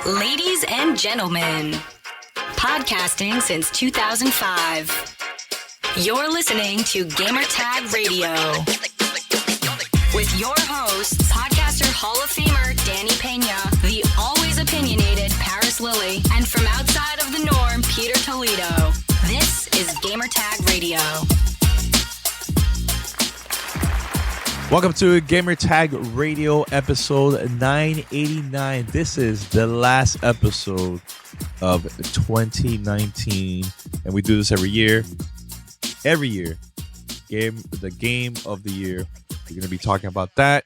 Ladies and gentlemen, podcasting since 2005. You're listening to Gamertag Radio with your hosts, podcaster Hall of Famer Danny Pena, the always opinionated Paris Lilly, and from outside of the norm, Peter Toledo. This is Gamertag Radio. Welcome to Gamertag Radio episode 989. This is the last episode of 2019, and we do this every year. Every year, the game of the year. We're going to be talking about that.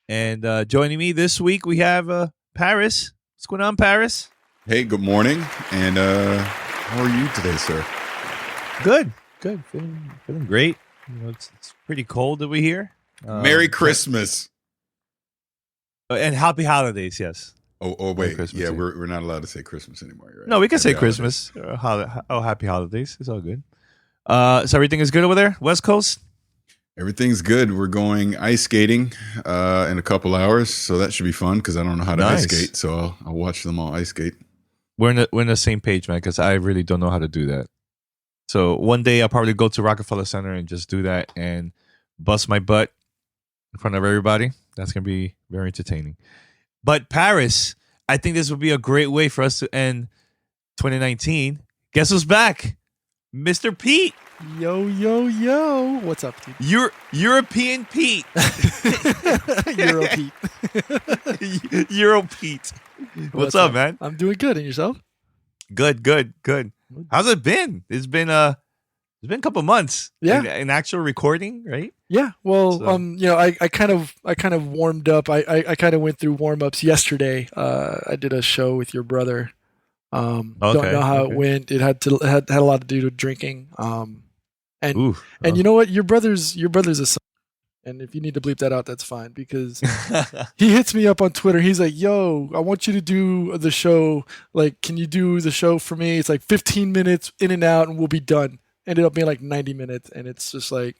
And joining me this week, we have Paris. What's going on, Paris? Hey, good morning. And how are you today, sir? Good. Feeling great. You know, it's pretty cold over here. Merry Christmas. And happy holidays, yes. Oh wait. Christmas, yeah, we're not allowed to say Christmas anymore, right? No, we can Happy say holidays. Christmas. Happy holidays. It's all good. So everything is good over there? West Coast? Everything's good. We're going ice skating in a couple hours, so that should be fun because I don't know how to ice skate, so I'll watch them all ice skate. We're in the same page, man, because I really don't know how to do that. So one day I'll probably go to Rockefeller Center and just do that and bust my butt in front of everybody. That's going to be very entertaining. But Paris, I think this would be a great way for us to end 2019. Guess who's back? Mr. Pete. Yo. What's up, dude? European Pete. Euro Pete. Euro Pete. What's up, man? I'm doing good. And yourself? Good. How's it been? It's been a couple months. Yeah. In actual recording, right? Yeah. Well, So- I kind of warmed up. I kind of went through warm-ups yesterday. I did a show with your brother. Don't know how it went. It had a lot to do with drinking. And you know what? Your brother's a son. And if you need to bleep that out, that's fine, because he hits me up on Twitter. He's like, yo, I want you to do the show. Like, can you do the show for me? It's like 15 minutes in and out and we'll be done. Ended up being like 90 minutes. And it's just like,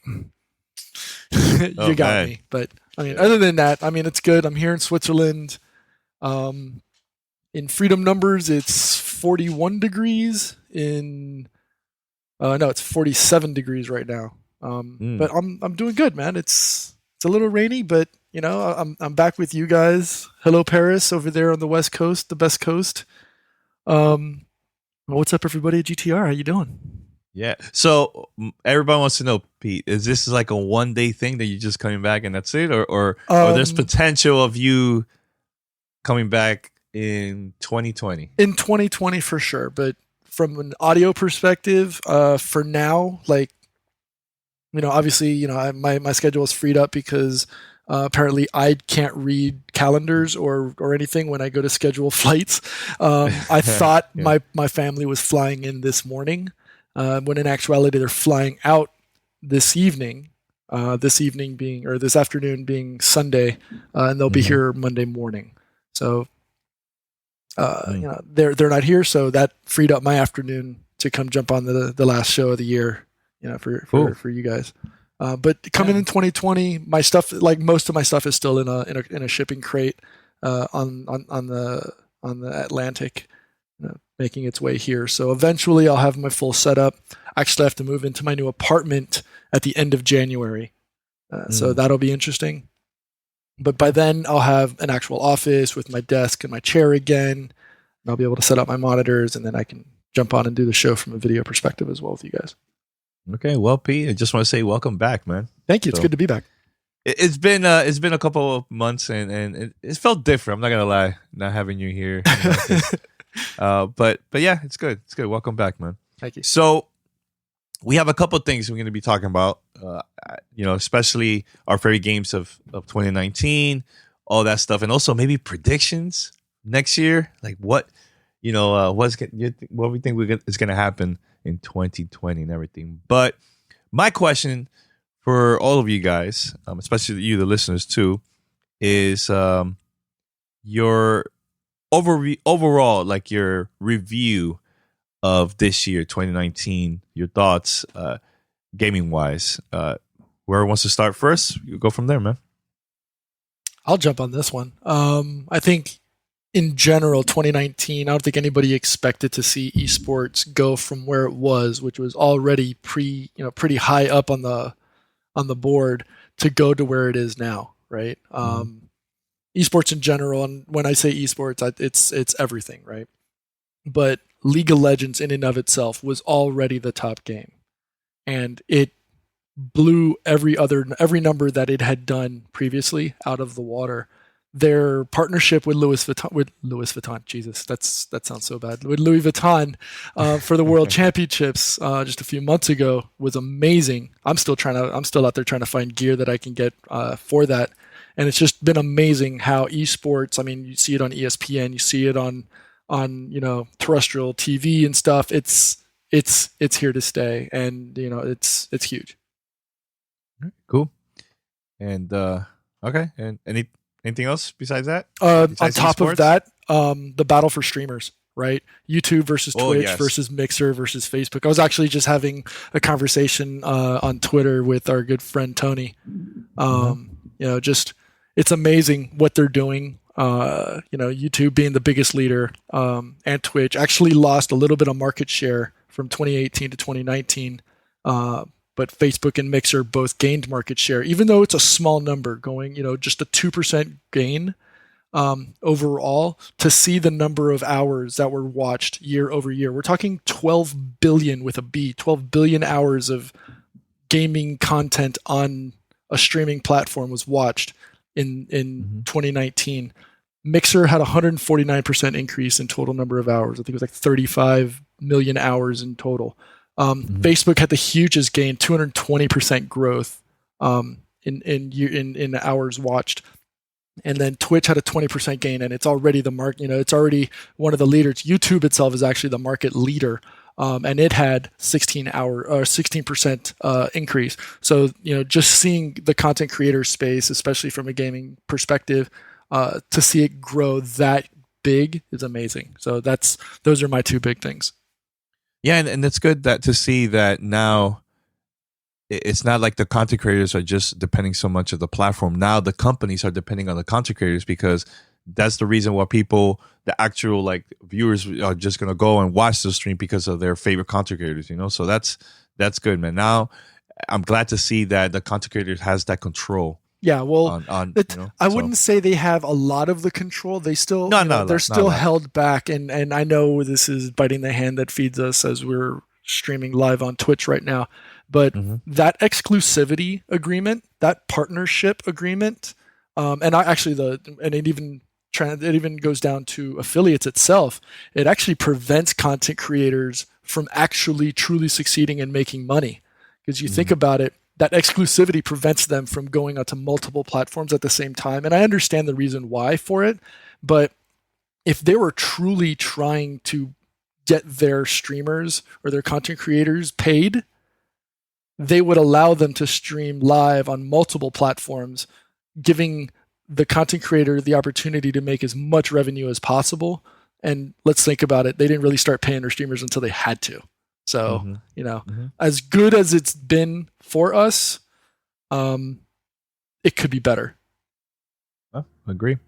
you got me. But I mean, other than that, I mean, it's good. I'm here in Switzerland. In freedom numbers, it's 41 degrees it's 47 degrees right now. But I'm doing good, man. It's a little rainy, but you know, I'm back with you guys. Hello, Paris, over there on the West Coast, the best coast. What's up, everybody at GTR? How you doing? Yeah. So everybody wants to know, Pete, is this like a one-day thing that you're just coming back and that's it, or there's potential of you coming back in 2020? In 2020 for sure, but from an audio perspective, for now, like, you know, obviously, you know, my schedule is freed up because apparently I can't read calendars or anything when I go to schedule flights. I thought Yeah. my family was flying in this morning, when in actuality they're flying out this evening. This afternoon being Sunday, and they'll be here Monday morning. So, you know, they're not here, so that freed up my afternoon to come jump on the last show of the year. You know, for you guys. But coming in 2020, my stuff, like most of my stuff, is still in a shipping crate on the Atlantic, you know, making its way here. So eventually, I'll have my full setup. Actually, I have to move into my new apartment at the end of January, so that'll be interesting. But by then, I'll have an actual office with my desk and my chair again. And I'll be able to set up my monitors, and then I can jump on and do the show from a video perspective as well with you guys. Okay, well, Pete, I just want to say welcome back, man. Thank you. It's good to be back. It's been a couple of months, and it felt different. I'm not gonna lie, not having you here. You know, but yeah, it's good. It's good. Welcome back, man. Thank you. So we have a couple of things we're going to be talking about. You know, especially our favorite games of 2019, all that stuff, and also maybe predictions next year, like what we think is going to happen in 2020 and everything. But my question for all of you guys, especially you, the listeners too, is your overall, like your review of this year, 2019, your thoughts, gaming wise. Whoever wants to start first, you go from there, man. I'll jump on this one. I think in general, 2019, I don't think anybody expected to see esports go from where it was, which was already pretty high up on the board, to go to where it is now, right? Esports in general, and when I say esports, it's everything, right? But League of Legends in and of itself was already the top game, and it blew every number that it had done previously out of the water. Their partnership with Louis Vuitton, Jesus, that sounds so bad. With Louis Vuitton for the World Championships just a few months ago was amazing. I'm still out there trying to find gear that I can get for that, and it's just been amazing how esports. I mean, you see it on ESPN, you see it on terrestrial TV and stuff. It's here to stay, and it's huge. Cool. And okay, and anything else besides that? On top of that, the battle for streamers, right? YouTube versus Twitch versus Mixer versus Facebook. I was actually just having a conversation on Twitter with our good friend Tony. It's amazing what they're doing. YouTube being the biggest leader, and Twitch actually lost a little bit of market share from 2018 to 2019. But Facebook and Mixer both gained market share, even though it's a small number, going, just a 2% gain overall. To see the number of hours that were watched year over year, we're talking 12 billion with a B, 12 billion hours of gaming content on a streaming platform was watched in 2019. Mixer had a 149% increase in total number of hours. I think it was like 35 million hours in total. Facebook had the hugest gain, 220% growth in hours watched, and then Twitch had a 20% gain, and it's already the market. It's already one of the leaders. YouTube itself is actually the market leader, and it had 16% increase. So just seeing the content creator space, especially from a gaming perspective, to see it grow that big is amazing. So those are my two big things. Yeah, and it's good to see that now it's not like the content creators are just depending so much of the platform. Now the companies are depending on the content creators, because that's the reason why the actual viewers are just going to go and watch the stream because of their favorite content creators, So that's good, man. Now I'm glad to see that the content creators has that control. Yeah, well, I wouldn't say they have a lot of the control. They still, they're still held back, and I know this is biting the hand that feeds us as we're streaming live on Twitch right now. But that exclusivity agreement, that partnership agreement, it even goes down to affiliates itself. It actually prevents content creators from actually truly succeeding and making money, because you think about it. That exclusivity prevents them from going onto multiple platforms at the same time. And I understand the reason why for it, but if they were truly trying to get their streamers or their content creators paid, they would allow them to stream live on multiple platforms, giving the content creator the opportunity to make as much revenue as possible. And let's think about it. They didn't really start paying their streamers until they had to. So, as good as it's been for us, it could be better. Agreed.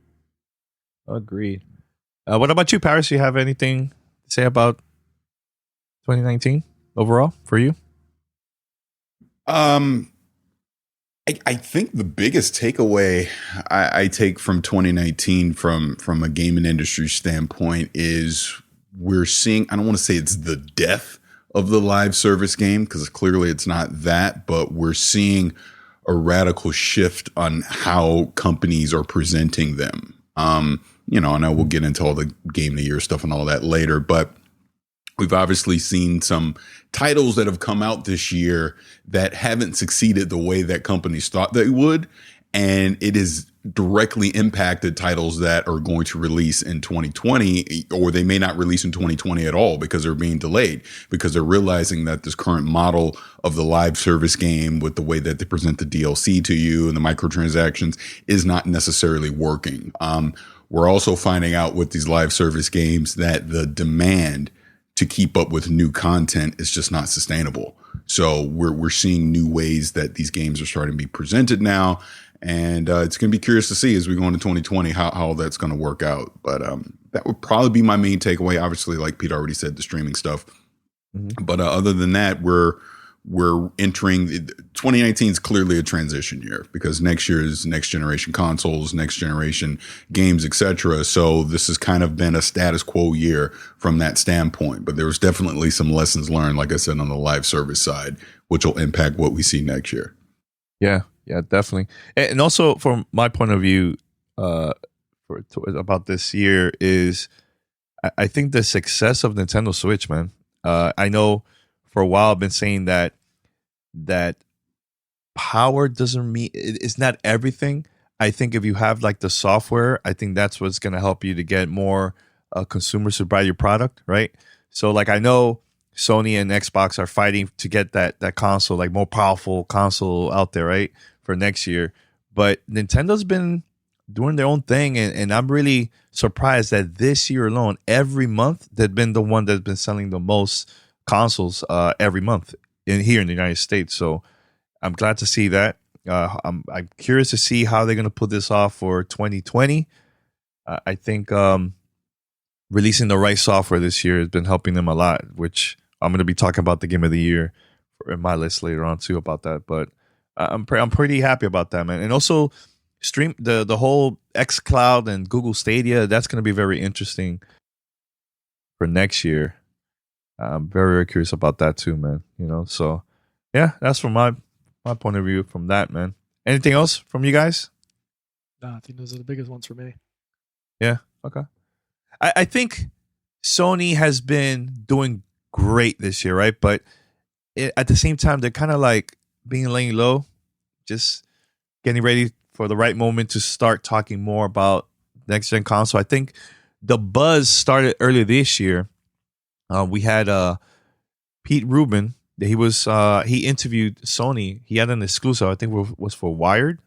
What about you, Paris? You have anything to say about 2019 overall for you? I think the biggest takeaway I take from 2019 from a gaming industry standpoint is we're seeing, I don't want to say it's the death of the live service game, because clearly it's not that, but we're seeing a radical shift on how companies are presenting them. I know we'll get into all the game of the year stuff and all that later, but we've obviously seen some titles that have come out this year that haven't succeeded the way that companies thought they would. And it has directly impacted titles that are going to release in 2020, or they may not release in 2020 at all because they're being delayed, because they're realizing that this current model of the live service game with the way that they present the DLC to you and the microtransactions is not necessarily working. We're also finding out with these live service games that the demand to keep up with new content is just not sustainable. So we're seeing new ways that these games are starting to be presented now. And it's going to be curious to see as we go into 2020 how that's going to work out. But that would probably be my main takeaway. Obviously, like Pete already said, the streaming stuff. Mm-hmm. But other than that, we're entering 2019 is clearly a transition year because next year is next generation consoles, next generation games, etc. So this has kind of been a status quo year from that standpoint. But there was definitely some lessons learned, like I said, on the live service side, which will impact what we see next year. Yeah, definitely. And also from my point of view, about this year is I think the success of Nintendo Switch, man. I know for a while I've been saying that power doesn't mean it's not everything. I think if you have like the software, I think that's what's going to help you to get more consumers to buy your product, right? So like I know Sony and Xbox are fighting to get that console, like more powerful console out there, right, for next year. But Nintendo's been doing their own thing, and I'm really surprised that this year alone, every month, they've been the one that's been selling the most consoles every month here in the United States. So I'm glad to see that. I'm curious to see how they're going to put this off for 2020. I think releasing the right software this year has been helping them a lot, which I'm going to be talking about the game of the year in my list later on too about that. But I'm pretty happy about that, man. And also stream the whole xCloud and Google Stadia. That's going to be very interesting for next year. I'm very, very curious about that too, man. So yeah, that's from my point of view from that, man. Anything else from you guys? No, I think those are the biggest ones for me. Yeah. Okay. I think Sony has been doing great this year, right? But at the same time, they're kind of like being laying low, just getting ready for the right moment to start talking more about next gen console. I think the buzz started earlier this year. We had Pete Rubin. He interviewed Sony. He had an exclusive. I think it was for Wired.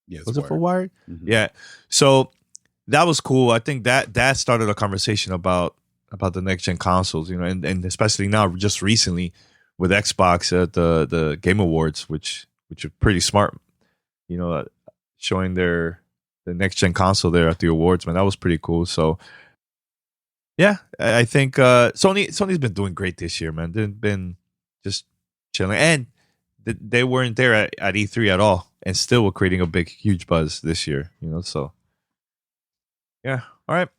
Yeah, was it for Wired? Mm-hmm. Yeah. So that was cool. I think that started a conversation about the next gen consoles. And especially now, just recently with Xbox at the Game Awards, which are pretty smart. Showing the next gen console there at the awards, man. That was pretty cool. So. Yeah, I think Sony's been doing great this year, man. They've been just chilling, and they weren't there at E3 at all, and still were creating a huge buzz this year. So yeah, all right.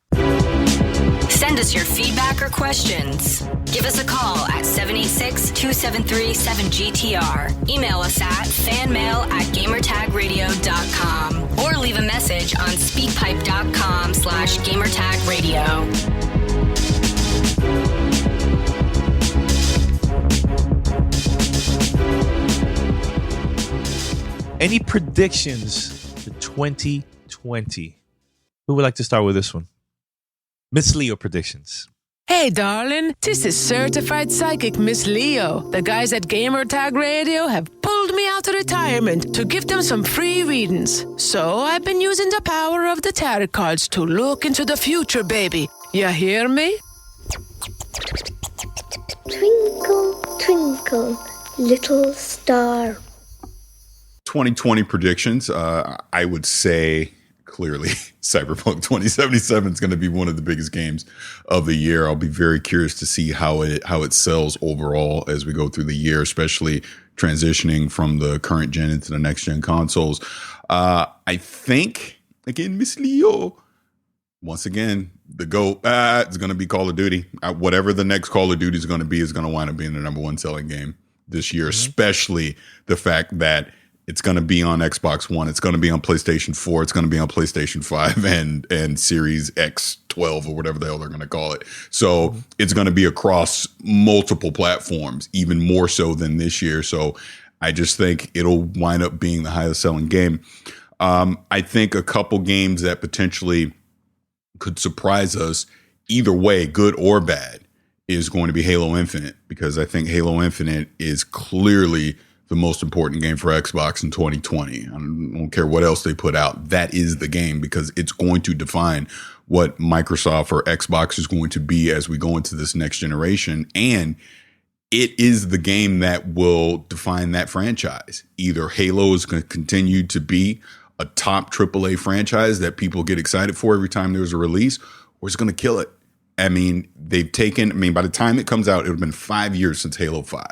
Send us your feedback or questions. Give us a call at 786-273-7GTR. Email us at fanmail@gamertagradio.com or leave a message on speakpipe.com/gamertagradio. Any predictions for 2020? Who would like to start with this one? Miss Leo predictions. Hey, darling, this is certified psychic Miss Leo. The guys at Gamertag Radio have pulled me out of retirement to give them some free readings. So I've been using the power of the tarot cards to look into the future, baby. You hear me? Twinkle, twinkle, little star. 2020 predictions. I would say clearly Cyberpunk 2077 is going to be one of the biggest games of the year. I'll be very curious to see how it sells overall as we go through the year, especially transitioning from the current gen into the next gen consoles. I think, again, Miss Leo, once again, the GOAT, it's going to be Call of Duty. Whatever the next Call of Duty is going to wind up being the number one selling game this year, especially the fact that it's going to be on Xbox One. It's going to be on PlayStation 4. It's going to be on PlayStation 5 and Series X12 or whatever the hell they're going to call it. So it's going to be across multiple platforms, even more so than this year. So I just think it'll wind up being the highest selling game. I think a couple games that potentially could surprise us either way, good or bad, is going to be Halo Infinite, because I think Halo Infinite is clearly the most important game for Xbox in 2020. I don't care what else they put out. That is the game, because it's going to define what Microsoft or Xbox is going to be as we go into this next generation. And it is the game that will define that franchise. Either Halo is going to continue to be a top AAA franchise that people get excited for every time there's a release, we're just going to kill it. I mean, by the time it comes out, it would have been 5 years since Halo 5.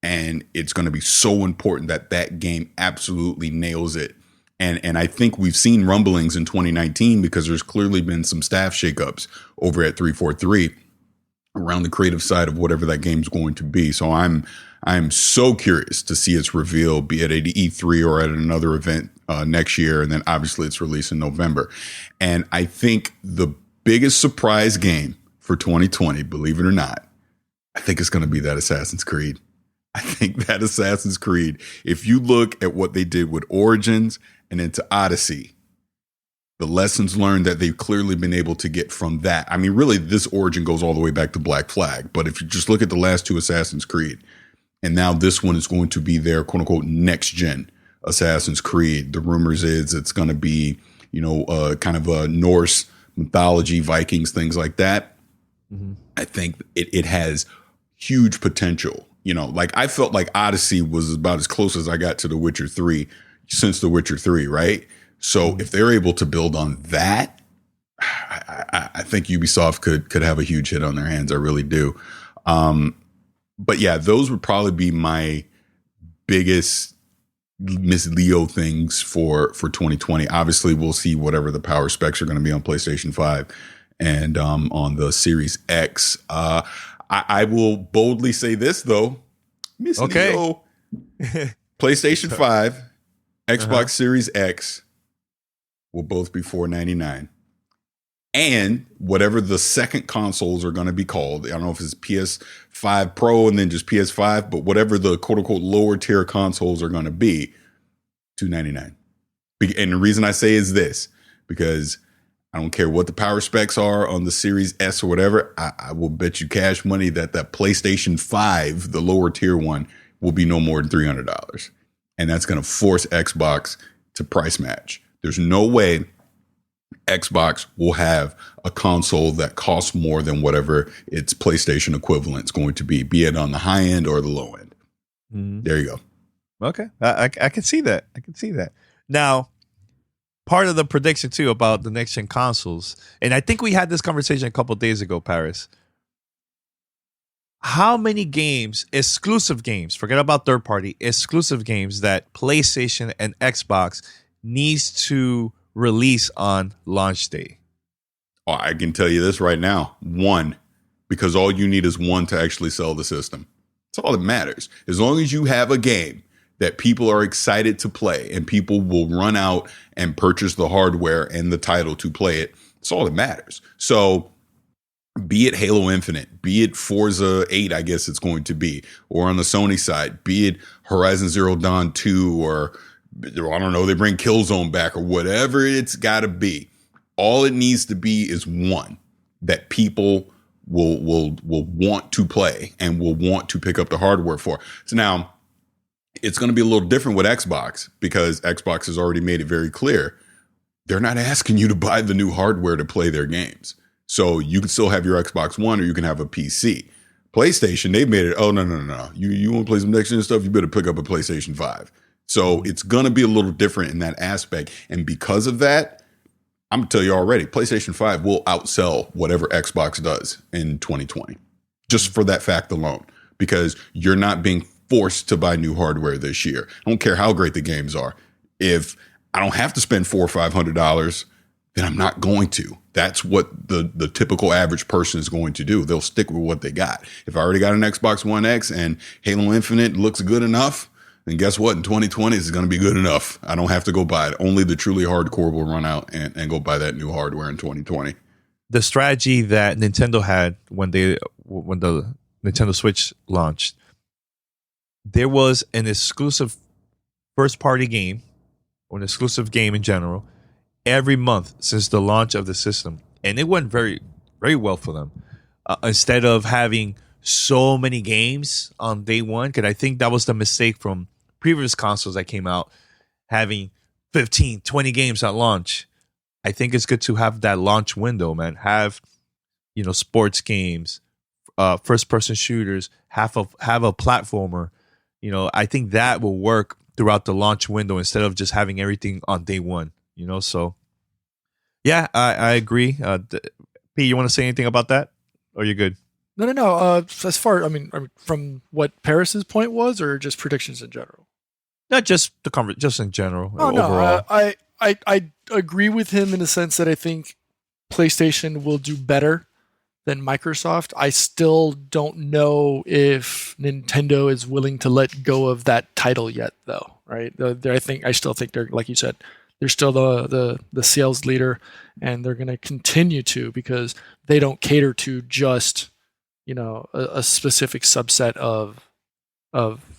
And it's going to be so important that game absolutely nails it. And I think we've seen rumblings in 2019 because there's clearly been some staff shakeups over at 343 around the creative side of whatever that game's going to be. So I'm so curious to see its reveal, be it at E3 or at another event next year. And then obviously it's released in November. And I think the biggest surprise game for 2020, believe it or not, I think it's going to be that Assassin's Creed. I think that Assassin's Creed, if you look at what they did with Origins and into Odyssey, the lessons learned that they've clearly been able to get from that. I mean, really, this origin goes all the way back to Black Flag. But if you just look at the last two Assassin's Creed, and now this one is going to be their quote unquote next gen Assassin's Creed. The rumors is it's going to be, kind of a Norse mythology, Vikings, things like that. Mm-hmm. I think it has huge potential. Like I felt like Odyssey was about as close as I got to The Witcher 3 since The Witcher 3, right? So if they're able to build on that, I think Ubisoft could have a huge hit on their hands. I really do. But yeah, those would probably be my biggest Miss Leo things for 2020. Obviously, we'll see whatever the power specs are going to be on PlayStation 5 and on the Series X. I will boldly say this, though. Miss Leo, PlayStation 5, Xbox Series X will both be $499. And whatever the second consoles are going to be called, I don't know if it's PS5 Pro and then just PS5, but whatever the quote unquote lower tier consoles are going to be, $299. And the reason I say is this, because I don't care what the power specs are on the Series S or whatever. I will bet you cash money that PlayStation 5, the lower tier one, will be no more than $300. And that's going to force Xbox to price match. There's no way Xbox will have a console that costs more than whatever its PlayStation equivalent is going to be it on the high end or the low end. Mm-hmm. There you go. Okay. I can see that. I can see that. Now, part of the prediction, too, about the next-gen consoles, and I think we had this conversation a couple of days ago, Paris. How many games, exclusive games, forget about third-party, exclusive games that PlayStation and Xbox needs to release on launch day? Oh, I can tell you this right now. One, because all you need is one to actually sell the system. That's all that matters. As long as you have a game that people are excited to play and people will run out and purchase the hardware and the title to play it, that's all that matters. So be it Halo Infinite, be it Forza 8, I guess it's going to be, or on the Sony side, be it Horizon Zero Dawn 2, or I don't know, they bring Killzone back or whatever it's got to be. All it needs to be is one that people will want to play and will want to pick up the hardware for. So now it's going to be a little different with Xbox because Xbox has already made it very clear they're not asking you to buy the new hardware to play their games. So you can still have your Xbox One or you can have a PC. PlayStation, they've made it, oh, no. You want to play some next-gen stuff, you better pick up a PlayStation 5. So it's going to be a little different in that aspect. And because of that, I'm going to tell you already, PlayStation 5 will outsell whatever Xbox does in 2020, just for that fact alone, because you're not being forced to buy new hardware this year. I don't care how great the games are. If I don't have to spend $400 or $500, then I'm not going to. That's what the typical average person is going to do. They'll stick with what they got. If I already got an Xbox One X and Halo Infinite looks good enough, then guess what? In 2020, it's going to be good enough. I don't have to go buy it. Only the truly hardcore will run out and go buy that new hardware in 2020. The strategy that Nintendo had when the Nintendo Switch launched, there was an exclusive first-party game or an exclusive game in general every month since the launch of the system. And it went very, very well for them. Instead of having so many games on day one, because I think that was the mistake from previous consoles that came out, having 15, 20 games at launch. I think it's good to have that launch window, man. Have, sports games, first-person shooters, have a platformer. I think that will work throughout the launch window instead of just having everything on day one. So yeah, I agree. P, you want to say anything about that? Or you good? No. As far, from what Paris's point was, or just predictions in general. Not just the just in general. Oh overall. no, I agree with him in the sense that I think PlayStation will do better than Microsoft. I still don't know if Nintendo is willing to let go of that title yet, though. Right? I still think they're, like you said, they're still the sales leader, and they're going to continue to, because they don't cater to just a specific subset of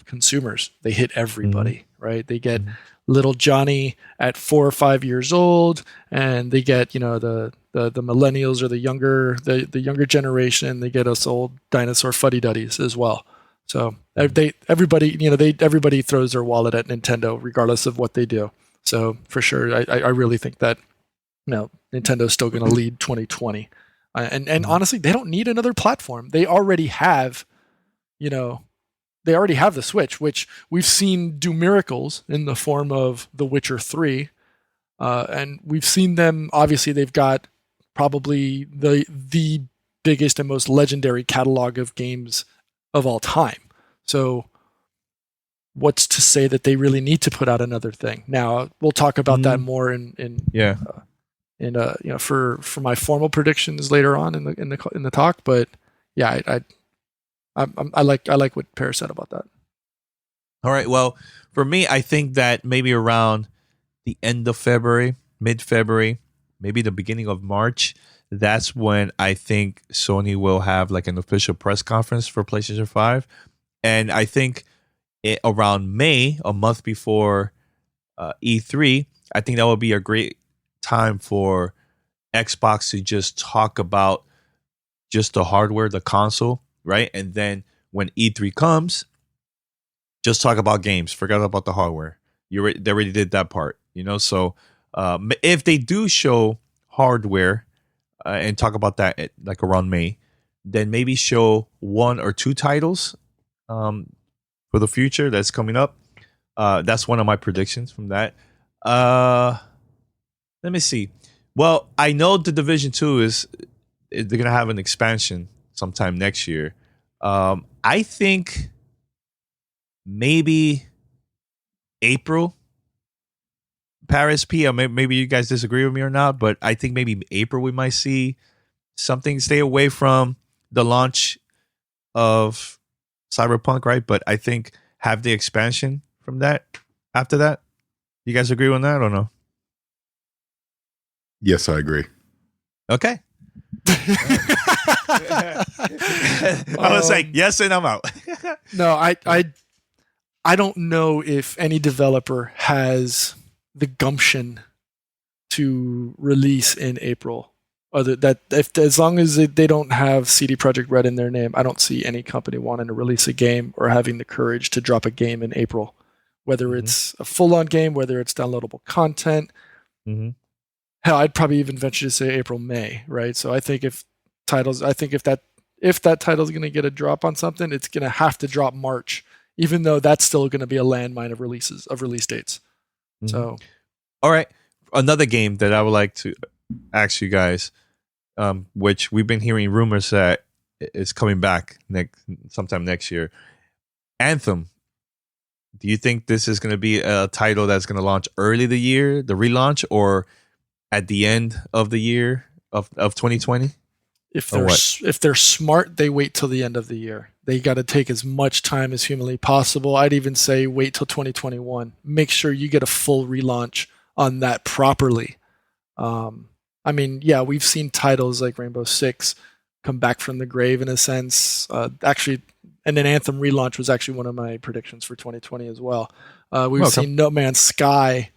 consumers. They hit everybody, right? They get little Johnny at 4 or 5 years old, and they get the millennials or the younger generation. They get us old dinosaur fuddy-duddies as well. So everybody throws their wallet at Nintendo regardless of what they do. So for sure, I really think that Nintendo's still going to lead 2020. And honestly, they don't need another platform. They already have, they already have the Switch, which we've seen do miracles in the form of The Witcher 3. And we've seen them, obviously, they've got probably the biggest and most legendary catalog of games of all time. So what's to say that they really need to put out another thing? Now, we'll talk about that more for my formal predictions later on in the talk. But yeah, I like what Paris said about that. All right. Well, for me, I think that maybe around the end of February, mid-February, maybe the beginning of March, that's when I think Sony will have like an official press conference for PlayStation 5. And I think around May, a month before E3, I think that would be a great time for Xbox to just talk about just the hardware, the console, right? And then when E3 comes, just talk about games. Forget about the hardware. They already did that part, So if they do show hardware and talk about that at, like around May, then maybe show 1 or 2 titles for the future that's coming up. That's one of my predictions from that. Let me see. Well, I know the Division 2 they're gonna have an expansion sometime next year. I think maybe April. Paris P. Maybe you guys disagree with me or not, but I think maybe April we might see something. Stay away from the launch of Cyberpunk, right? But I think have the expansion from that after that. You guys agree on that or no? Yes, I agree. Okay. I was like, yes, and I'm out. No, I don't know if any developer has the gumption to release in April. As long as they don't have CD Projekt Red in their name, I don't see any company wanting to release a game or having the courage to drop a game in April. Whether it's a full-on game, whether it's downloadable content. Hell, I'd probably even venture to say April, May, right? So I think if that title is going to get a drop on something, it's going to have to drop March, even though that's still going to be a landmine of release dates. So, all right, another game that I would like to ask you guys, which we've been hearing rumors that is coming back sometime next year. Anthem. Do you think this is going to be a title that's going to launch early the year, the relaunch, or at the end of the year of 2020? If they're smart, they wait till the end of the year. They got to take as much time as humanly possible. I'd even say wait till 2021. Make sure you get a full relaunch on that properly. We've seen titles like Rainbow Six come back from the grave in a sense. And then Anthem relaunch was actually one of my predictions for 2020 as well. We've seen No Man's Sky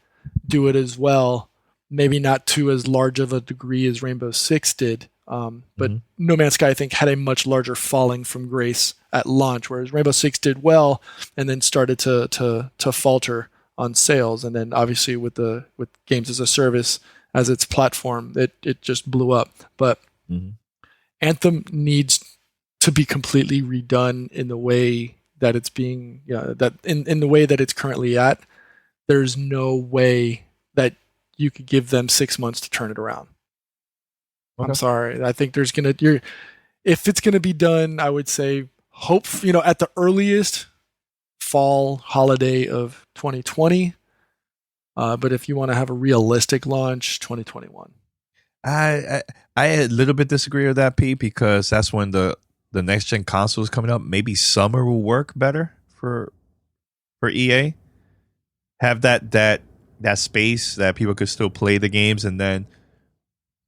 do it as well. Maybe not to as large of a degree as Rainbow Six did. But No Man's Sky, I think, had a much larger falling from grace at launch, whereas Rainbow Six did well and then started to falter on sales. And then obviously with games as a service as its platform, it just blew up. But Anthem needs to be completely redone in the way that it's being, in the way that it's currently at. There's no way that you could give them 6 months to turn it around. I'm sorry. I think there's if it's gonna be done, I would say at the earliest fall holiday of 2020. But if you want to have a realistic launch, 2021. I a little bit disagree with that, Pete, because that's when the next gen console is coming up. Maybe summer will work better for EA. Have that space that people could still play the games, and then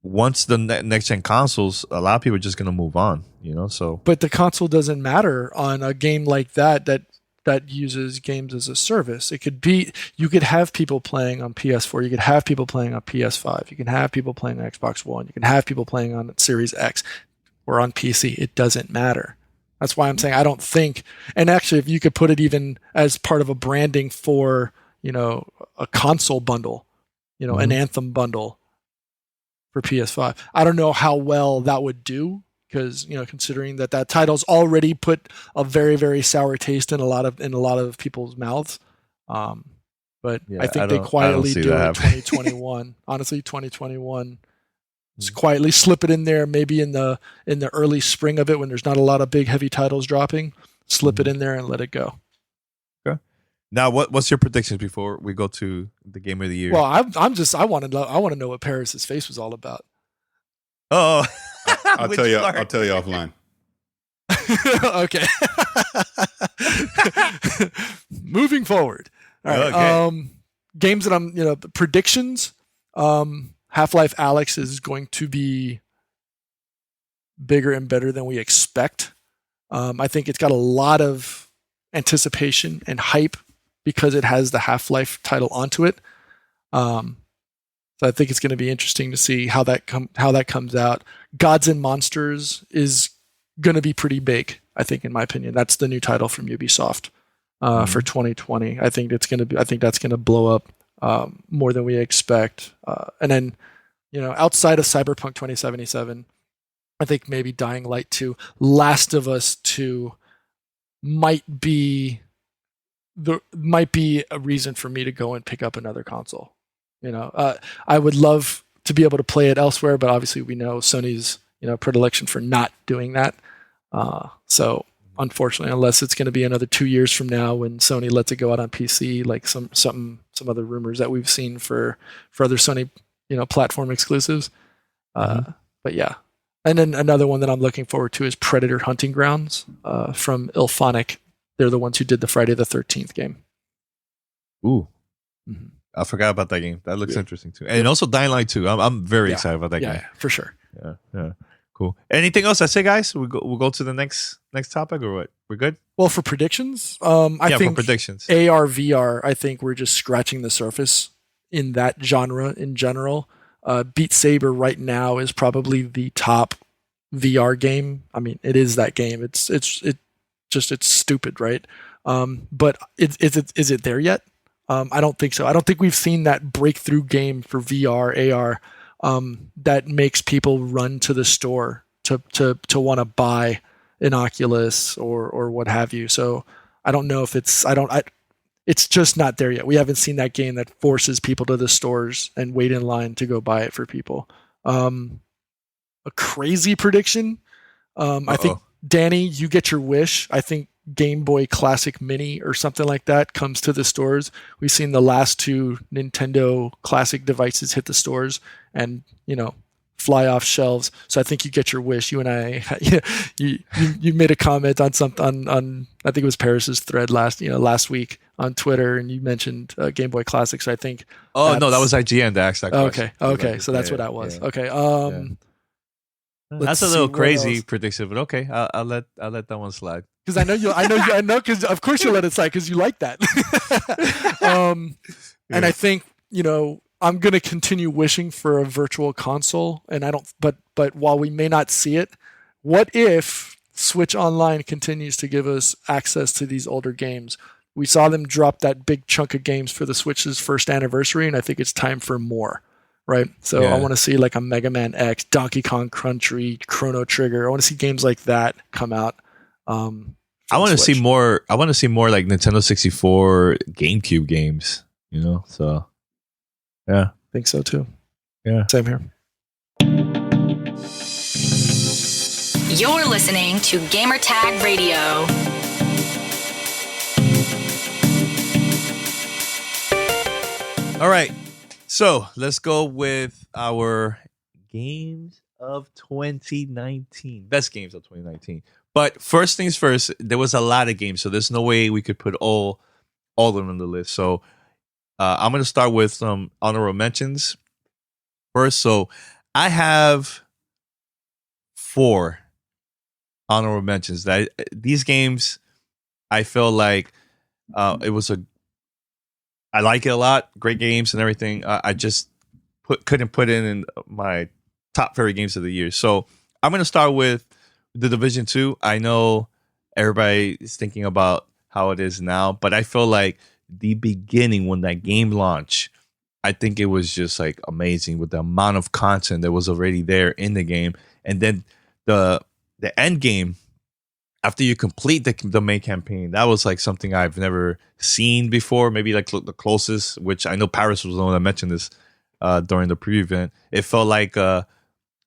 once the next gen consoles, a lot of people are just gonna move on. So. But the console doesn't matter on a game like that uses games as a service. It could be, you could have people playing on PS4, you could have people playing on PS5, you can have people playing on Xbox One, you can have people playing on Series X or on PC. It doesn't matter. That's why I'm saying I don't think, and actually if you could put it even as part of a branding for, a console bundle, an Anthem bundle for PS5, I don't know how well that would do. Because considering that title's already put a very, very sour taste in a lot of people's mouths, but yeah, I think they quietly do it in 2021. Honestly, 2021, just quietly slip it in there. Maybe in the early spring of it when there's not a lot of big heavy titles dropping, slip it in there and let it go. Okay. Now, what's your predictions before we go to the game of the year? Well, I want to know what Paris's face was all about. Oh. I'll tell you offline. Okay. Moving forward. All right. Okay. Games that predictions. Half-Life Alyx is going to be bigger and better than we expect. I think it's got a lot of anticipation and hype because it has the Half-Life title onto it. So I think it's going to be interesting to see how that comes out. Gods and Monsters is going to be pretty big, I think, in my opinion. That's the new title from Ubisoft for 2020. I think that's going to blow up more than we expect. And then, outside of Cyberpunk 2077, I think maybe Dying Light 2, Last of Us 2 might be a reason for me to go and pick up another console. I would love to be able to play it elsewhere, but obviously we know Sony's, predilection for not doing that. So unfortunately, unless it's going to be another 2 years from now when Sony lets it go out on PC, like some other rumors that we've seen for other Sony, platform exclusives. But yeah. And then another one that I'm looking forward to is Predator Hunting Grounds from Ilphonic. They're the ones who did the Friday the 13th game. Ooh. Mm-hmm. I forgot about that game. That looks interesting too, and also Dying Light 2. I'm very excited about that game. Yeah, for sure. Yeah, cool. Anything else? I say, guys, we'll go to the next topic, or what? We're good. Well, for predictions, I think for predictions, AR VR. I think we're just scratching the surface in that genre in general. Beat Saber right now is probably the top VR game. I mean, it is that game. It's stupid, right? But is it there yet? I don't think so. I don't think we've seen that breakthrough game for VR, AR, that makes people run to the store to want to buy an Oculus or what have you. So I don't know if it's just not there yet. We haven't seen that game that forces people to the stores and wait in line to go buy it for people. A crazy prediction. I think, Danny, you get your wish. I think Game Boy Classic Mini or something like that comes to the stores. We've seen the last two Nintendo Classic devices hit the stores and, fly off shelves. So I think you get your wish. You and I, you made a comment on something on I think it was Paris's thread last week on Twitter, and you mentioned Game Boy Classic. So I think. Oh no, that was IGN that asked that question. Okay, so that's what that was. Yeah. Okay. That's a little crazy prediction, but okay, I'll let that one slide. Because I know, because of course you let it slide because you like that. And I think I'm going to continue wishing for a virtual console, and I don't. But while we may not see it, what if Switch Online continues to give us access to these older games? We saw them drop that big chunk of games for the Switch's first anniversary, and I think it's time for more. Right, so I want to see like a Mega Man X, Donkey Kong Country, Chrono Trigger. I want to see games like that come out. I want to see more. I want to see more like Nintendo 64, GameCube games. So yeah, I think so too. Yeah, same here. You're listening to Gamertag Radio. All right. So let's go with our games of 2019. Best games of 2019. But first things first, there was a lot of games, so there's no way we could put all of them on the list. So I'm going to start with some honorable mentions first. So I have 4 honorable mentions. These games, I feel like I like it a lot. Great games and everything. I just couldn't put in my top favorite games of the year. So I'm going to start with The Division 2. I know everybody is thinking about how it is now, but I feel like the beginning when that game launched, I think it was just like amazing with the amount of content that was already there in the game. And then the end game, after you complete the main campaign, that was like something I've never seen before. Maybe like the closest, which I know Paris was the one that mentioned this during the preview event. It felt like a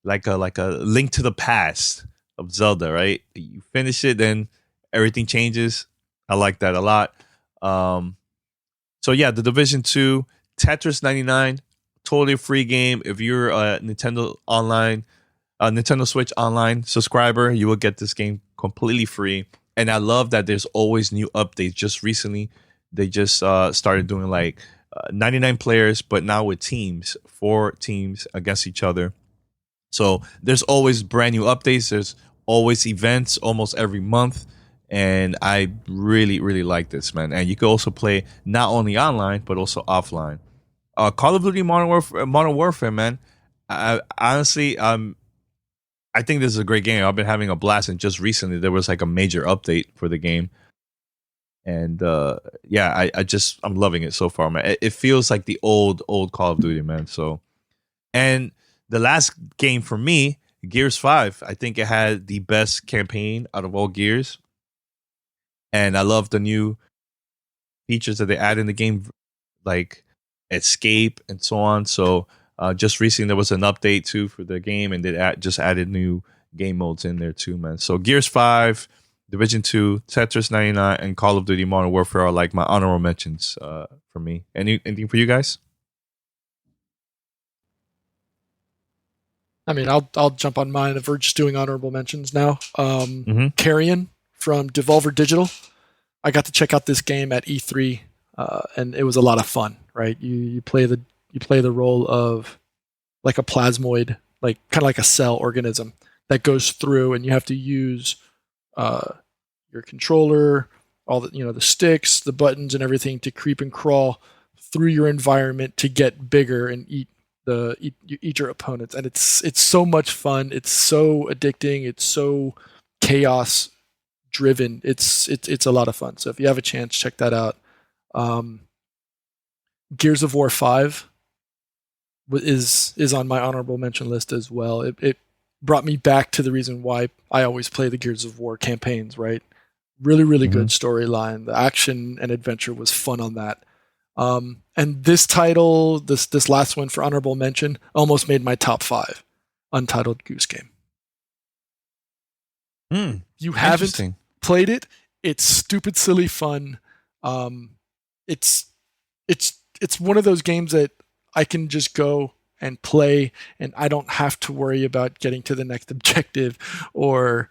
Link to the Past of Zelda, right? You finish it, then everything changes. I like that a lot. So yeah, The Division 2, Tetris 99, totally free game. If you're a Nintendo Switch Online subscriber, you will get this game completely free. And I love that there's always new updates. Just recently, they just started doing like 99 players, but now with teams, 4 teams against each other. So there's always brand new updates. There's always events almost every month. And I really, really like this, man. And you can also play not only online, but also offline. Call of Duty Modern Warfare, man. Honestly, I think this is a great game. I've been having a blast, and just recently there was like a major update for the game, and I'm loving it so far, man. It feels like the old Call of Duty, man. So, and the last game for me, Gears 5, I think it had the best campaign out of all Gears, and I love the new features that they add in the game, like escape and so on. So. Just recently, there was an update too for the game, and they just added new game modes in there too, man. So Gears 5, Division 2, Tetris 99, and Call of Duty Modern Warfare are like my honorable mentions for me. Anything for you guys? I mean, I'll jump on mine if we're just doing honorable mentions now. Carrion from Devolver Digital. I got to check out this game at E3, and it was a lot of fun. Right, you play the role of like a plasmoid, like kind of like a cell organism that goes through, and you have to use your controller, all the sticks, the buttons, and everything to creep and crawl through your environment to get bigger and eat your opponents. And it's so much fun. It's so addicting. It's so chaos driven. It's a lot of fun. So if you have a chance, check that out. Gears of War 5 is on my honorable mention list as well. It brought me back to the reason why I always play the Gears of War campaigns, right? Really, really good storyline. The action and adventure was fun on that. And this title, this last one for honorable mention, almost made my top 5. Untitled Goose Game. You haven't played it? It's stupid, silly fun. It's one of those games that I can just go and play, and I don't have to worry about getting to the next objective or,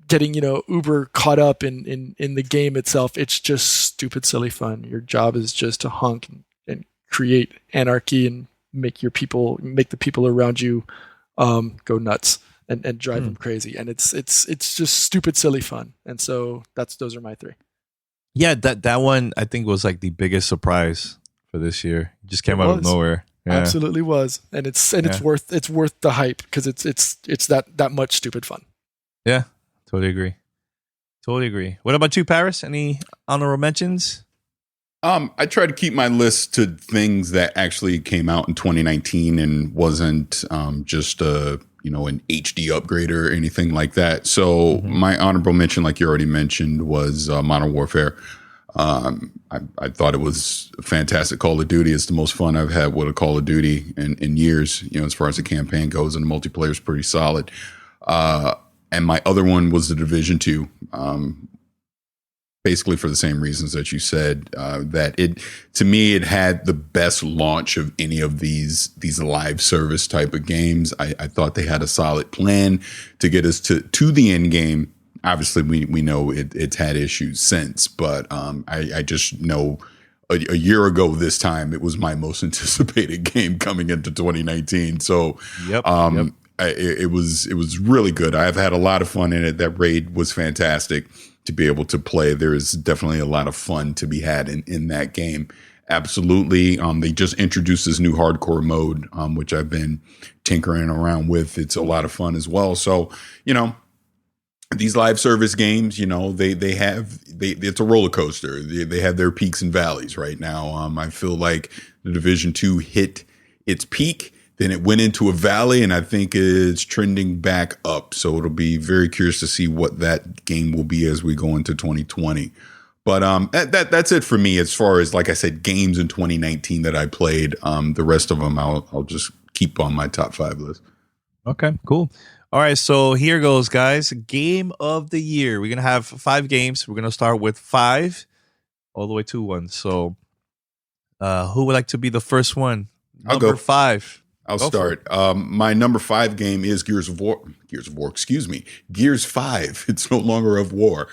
getting, uber caught up in the game itself. It's just stupid, silly fun. Your job is just to honk and create anarchy and make the people around you go nuts and drive them crazy. And it's just stupid, silly fun. And so those are my 3. Yeah, that one I think was like the biggest surprise for this year. It just came out of nowhere. Yeah. Absolutely was, and it's worth the hype because it's that much stupid fun. Yeah, totally agree. What about you, Paris? Any honorable mentions? I try to keep my list to things that actually came out in 2019 and wasn't just an HD upgrade or anything like that. So my honorable mention, like you already mentioned, was Modern Warfare. I thought it was a fantastic Call of Duty. It's the most fun I've had with a Call of Duty in years, as far as the campaign goes, and the multiplayer is pretty solid. And my other one was the Division 2. Basically for the same reasons that you said, that to me, it had the best launch of any of these live service type of games. I thought they had a solid plan to get us to the end game. Obviously, we know it's had issues since, but I just know a year ago this time, it was my most anticipated game coming into 2019. So Yep. it was really good. I've had a lot of fun in it. That raid was fantastic to be able to play. There is definitely a lot of fun to be had in that game. Absolutely. They just introduced this new hardcore mode, which I've been tinkering around with. It's a lot of fun as well. So, these live service games, it's a roller coaster. They have their peaks and valleys right now. I feel like the Division 2 hit its peak, then it went into a valley, and I think it's trending back up. So it'll be very curious to see what that game will be as we go into 2020. But that's it for me as far as, like I said, games in 2019 that I played. The rest of them I'll just keep on my top 5 list. Okay, cool. All right, so here goes, guys. Game of the year. We're going to have 5 games. We're going to start with 5 all the way to 1. So who would like to be the first one? I'll Number go. 5. I'll start. My number 5 game is Gears of War, excuse me. Gears 5. It's no longer of war.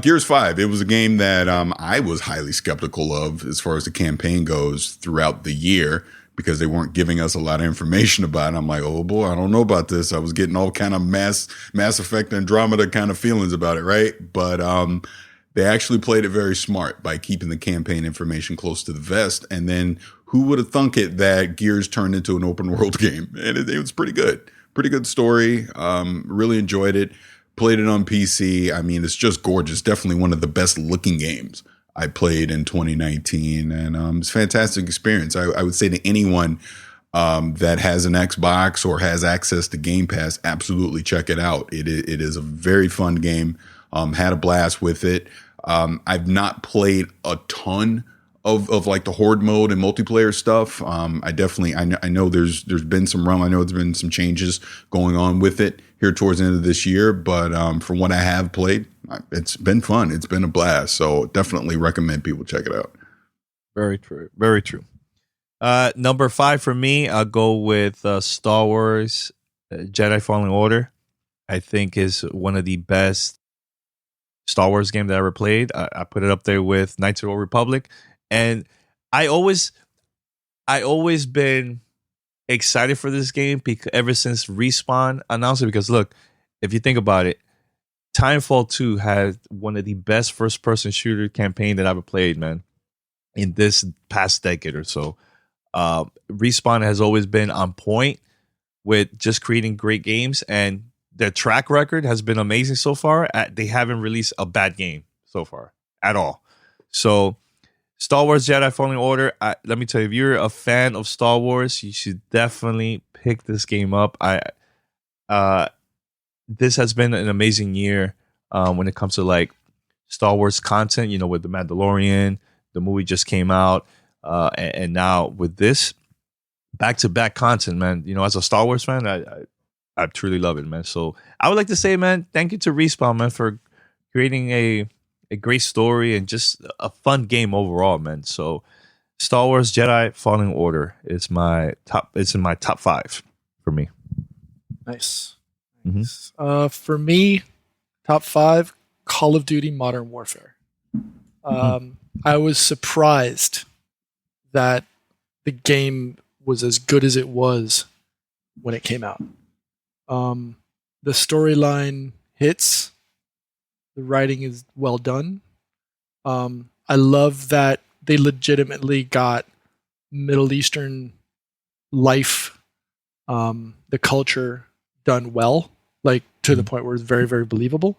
Gears 5. It was a game that I was highly skeptical of as far as the campaign goes throughout the year, because they weren't giving us a lot of information about it. I'm like, oh boy, I don't know about this. I was getting all kind of Mass Effect Andromeda kind of feelings about it, right? But they actually played it very smart by keeping the campaign information close to the vest. And then who would have thunk it that Gears turned into an open world game? And it was pretty good. Pretty good story. Really enjoyed it. Played it on PC. I mean, it's just gorgeous. Definitely one of the best looking games I played in 2019, and it's a fantastic experience. I would say to anyone that has an Xbox or has access to Game Pass, absolutely check it out. It is a very fun game. Had a blast with it. I've not played a ton of like the horde mode and multiplayer stuff. I know there's been some I know there's been some changes going on with it here towards the end of this year, but from what I have played, it's been fun. It's been a blast. So definitely recommend people check it out. Very true. Very true. Number 5 for me, I'll go with Star Wars Jedi Fallen Order. I think is one of the best Star Wars games that I ever played. I put it up there with Knights of the Old Republic. And I always been excited for this game ever since Respawn announced it. Because look, if you think about it, Timefall 2 had one of the best first-person shooter campaign that I've ever played, man, in this past decade or so. Respawn has always been on point with just creating great games, and their track record has been amazing so far. They haven't released a bad game so far at all. So Star Wars Jedi Fallen Order, let me tell you, if you're a fan of Star Wars, you should definitely pick this game up. This has been an amazing year when it comes to like Star Wars content, with The Mandalorian, the movie just came out, and now with this back-to-back content, man. As a Star Wars fan, I truly love it, man. So I would like to say, man, thank you to Respawn, man, for creating a great story and just a fun game overall, man. So Star Wars Jedi Fallen Order is my top. It's in my top 5 for me. Nice. Mm-hmm. For me, top 5, Call of Duty Modern Warfare. I was surprised that the game was as good as it was when it came out. The storyline hits. The writing is well done. I love that they legitimately got Middle Eastern life, the culture done well, like to the point where it's very, very believable.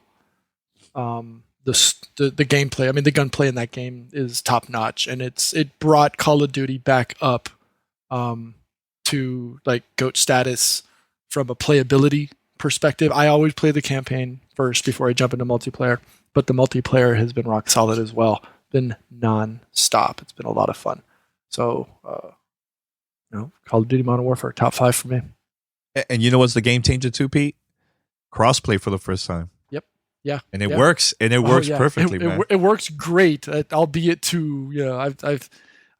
The gameplay, I mean, the gunplay in that game is top notch, and it brought Call of Duty back up to like GOAT status from a playability perspective. I always play the campaign first before I jump into multiplayer, but the multiplayer has been rock solid as well. Been non-stop. It's been a lot of fun. So, Call of Duty Modern Warfare, top 5 for me. And you know what's the game changer too, Pete? crossplay for the first time. Yep. Yeah. And it works. And it works perfectly, man. It works great, albeit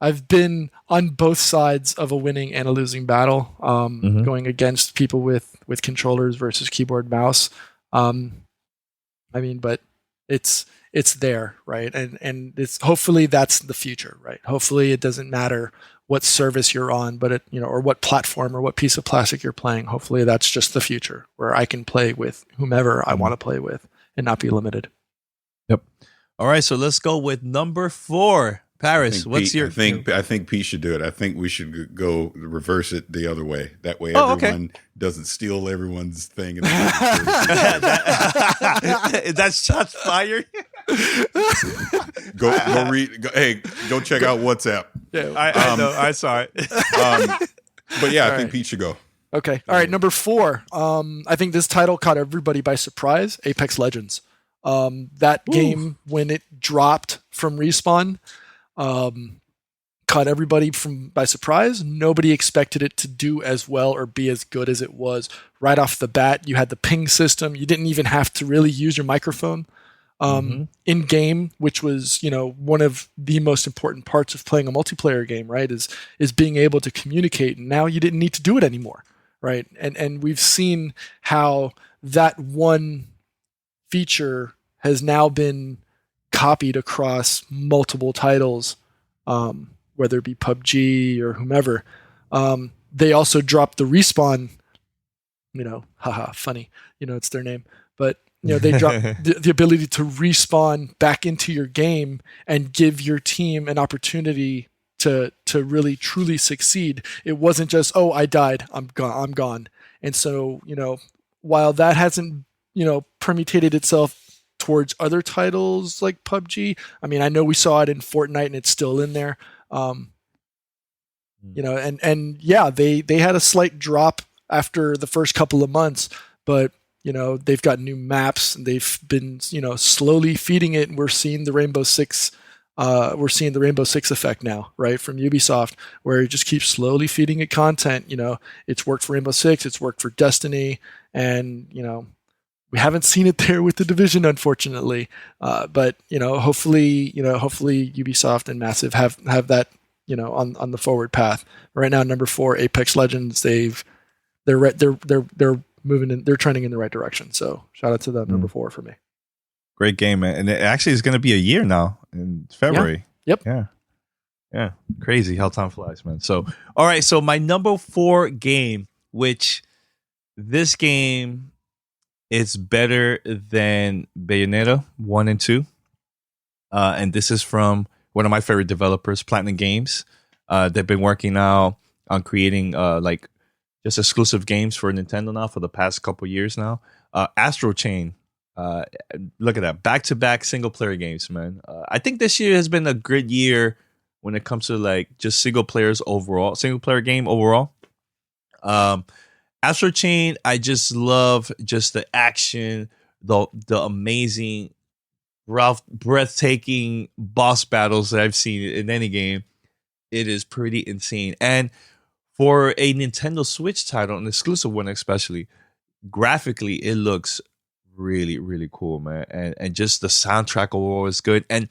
I've been on both sides of a winning and a losing battle, going against people with controllers versus keyboard mouse. But it's there, right? And it's hopefully that's the future, right? Hopefully it doesn't matter what service you're on, but or what platform or what piece of plastic you're playing. Hopefully that's just the future where I can play with whomever I want to play with and not be limited. Yep. All right, so let's go with number 4. Paris, what's your? I think Pete should do it. I think we should go reverse it the other way. That way, everyone doesn't steal everyone's thing. That's shots fired. Go read. Go check out WhatsApp. Yeah, I know. I saw it. But yeah, I think Pete should go. Okay. All right. Number 4. I think this title caught everybody by surprise. Apex Legends. That game, when it dropped from Respawn, caught everybody by surprise. Nobody expected it to do as well or be as good as it was right off the bat. You had the ping system. You didn't even have to really use your microphone in game, which was, one of the most important parts of playing a multiplayer game, right? Is being able to communicate. And now you didn't need to do it anymore, right? And we've seen how that one feature has now been copied across multiple titles, whether it be PUBG or whomever. They also dropped the Respawn, funny, it's their name, but they dropped the ability to respawn back into your game and give your team an opportunity to really truly succeed. It wasn't just, oh, I died, I'm gone. And so, while that hasn't, permutated itself towards other titles like PUBG. I mean, I know we saw it in Fortnite and it's still in there. They had a slight drop after the first couple of months, but they've got new maps and they've been, slowly feeding it. And we're seeing the Rainbow Six effect now, right? From Ubisoft, where it just keeps slowly feeding it content. It's worked for Rainbow Six, it's worked for Destiny, and, we haven't seen it there with the Division, unfortunately. But hopefully Ubisoft and Massive have that, on the forward path. Right now, number 4, Apex Legends. They're moving in. They're trending in the right direction. So shout out to them. Number 4 for me. Great game, man. And it actually is going to be a year now in February. Yeah. Yep. Yeah. Crazy how time flies, man. So, all right. So my number 4 game, which this game. It's better than Bayonetta 1 and 2. And this is from one of my favorite developers, Platinum Games. They've been working now on creating just exclusive games for Nintendo now for the past couple years now. Astro Chain. Look at that. Back-to-back single-player games, man. I think this year has been a good year when it comes to just single-player game overall. Astro Chain, I just love just the action, the amazing, breathtaking boss battles that I've seen in any game. It is pretty insane. And for a Nintendo Switch title, an exclusive one especially, graphically, it looks really, really cool, man. And just the soundtrack overall is good. And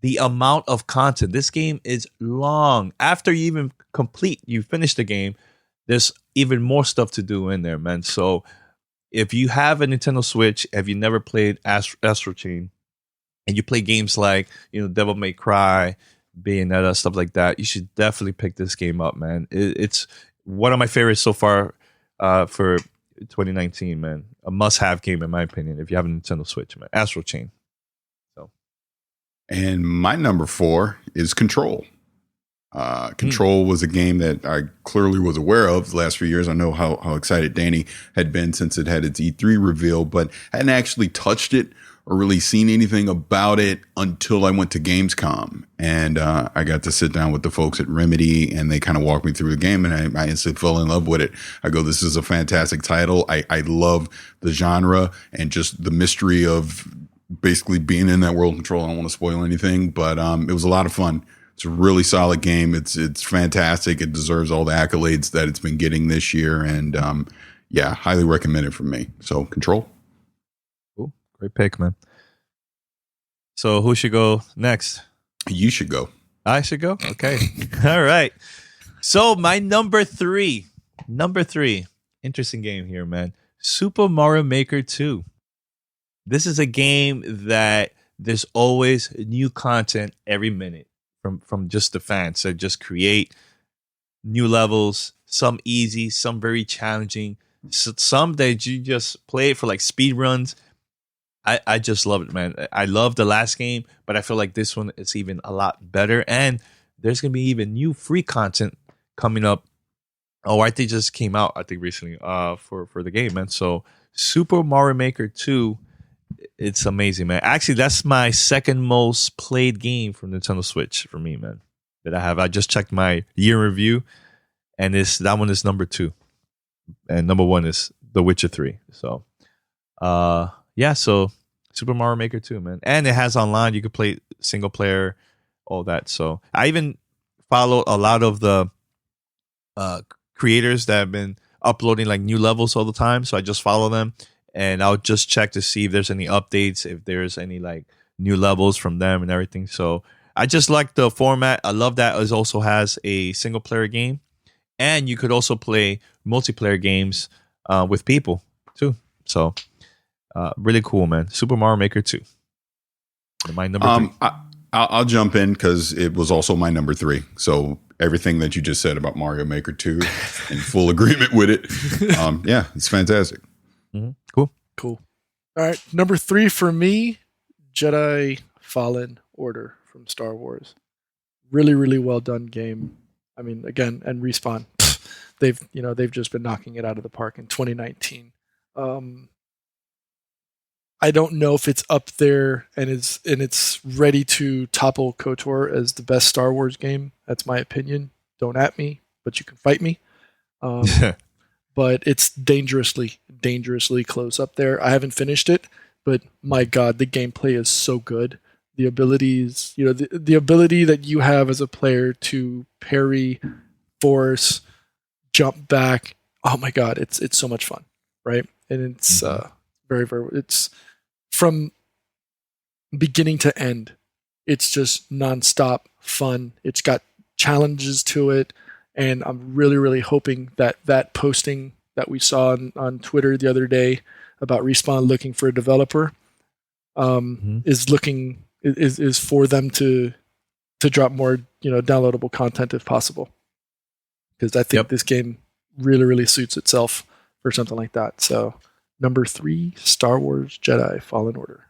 the amount of content, this game is long. After you finish the game, there's even more stuff to do in there, man. So if you have a Nintendo Switch, have you never played Astro Chain, and you play games like, Devil May Cry, Bayonetta, stuff like that, you should definitely pick this game up, man. It's one of my favorites so far for 2019, man. A must-have game, in my opinion, if you have a Nintendo Switch, man. Astro Chain. And my number 4 is Control. Control was a game that I clearly was aware of the last few years. I know how excited Danny had been since it had its E3 reveal, but hadn't actually touched it or really seen anything about it until I went to Gamescom. And I got to sit down with the folks at Remedy, and they kind of walked me through the game, and I instantly fell in love with it. I go, this is a fantastic title. I love the genre and just the mystery of basically being in that world of Control. I don't want to spoil anything, but it was a lot of fun. It's a really solid game. It's fantastic. It deserves all the accolades that it's been getting this year. And yeah, highly recommended from me. So Control. Cool. Great pick, man. So who should go next? You should go. I should go? Okay. All right. So my number three. Interesting game here, man. Super Mario Maker 2. This is a game that there's always new content every minute from just the fans that just create new levels, some easy, some very challenging, some that you just play it for like speed runs. I just love it, man. I love the last game, but I feel like this one is even a lot better. And there's going to be even new free content coming up. Oh, I think it just came out, I think, recently for the game, man. So Super Mario Maker 2, it's amazing, man. Actually, that's my second most played game from Nintendo Switch for me, man, that I have. I just checked my year in review, and that one is number 2. And number 1 is The Witcher 3. So, yeah, so Super Mario Maker 2, man. And it has online. You can play single player, all that. So I even follow a lot of the creators that have been uploading like new levels all the time. So I just follow them, and I'll just check to see if there's any updates, if there's any like new levels from them and everything. So I just like the format. I love that it also has a single player game, and you could also play multiplayer games with people too. So really cool, man. Super Mario Maker 2. My number 3. I'll jump in because it was also my number 3. So everything that you just said about Mario Maker 2, in full agreement with it. Yeah, it's fantastic. Mm-hmm. Cool. All right, number 3 for me, Jedi Fallen Order from Star Wars. Really, really well done game. I mean, again, and Respawn, they've just been knocking it out of the park in 2019. I don't know if it's up there and it's ready to topple KOTOR as the best Star Wars game. That's my opinion. Don't at me, but you can fight me. But it's dangerously close up there. I haven't finished it, but my God, the gameplay is so good. The abilities, the ability that you have as a player to parry, force, jump back. Oh my God, it's so much fun, right? And it's very, very. It's from beginning to end. It's just nonstop fun. It's got challenges to it. And I'm really, really hoping that posting that we saw on Twitter the other day about Respawn looking for a developer is for them to drop more downloadable content if possible. Because I think this game really, really suits itself for something like that. So number 3, Star Wars Jedi Fallen Order.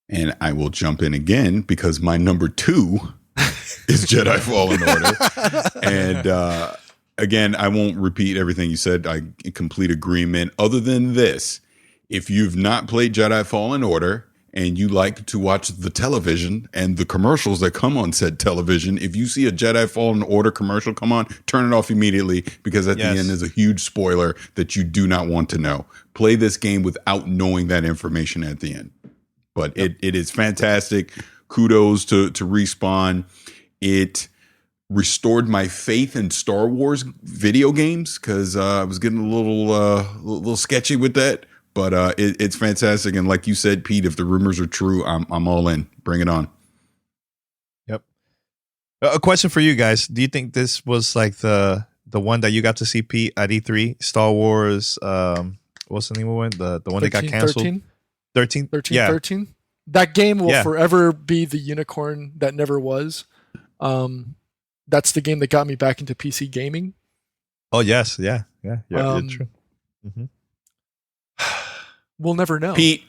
And I will jump in again because my number 2 is Jedi Fallen Order. And again, I won't repeat everything you said. I complete agreement. Other than this, if you've not played Jedi Fallen Order and you like to watch the television and the commercials that come on said television, if you see a Jedi Fallen Order commercial come on, turn it off immediately because at the end is a huge spoiler that you do not want to know. Play this game without knowing that information at the end. But it is fantastic. Kudos to Respawn. It restored my faith in Star Wars video games because I was getting a little sketchy with that. But it's fantastic. And like you said, Pete, if the rumors are true, I'm all in. Bring it on. Yep. A question for you guys. Do you think this was like the one that you got to see, Pete, at E3? Star Wars, what's the name of it? The one that got canceled? 13? Yeah. 13. That game will forever be the unicorn that never was. That's the game that got me back into PC gaming. Oh, yes. Yeah. True. Mm-hmm. We'll never know. Pete,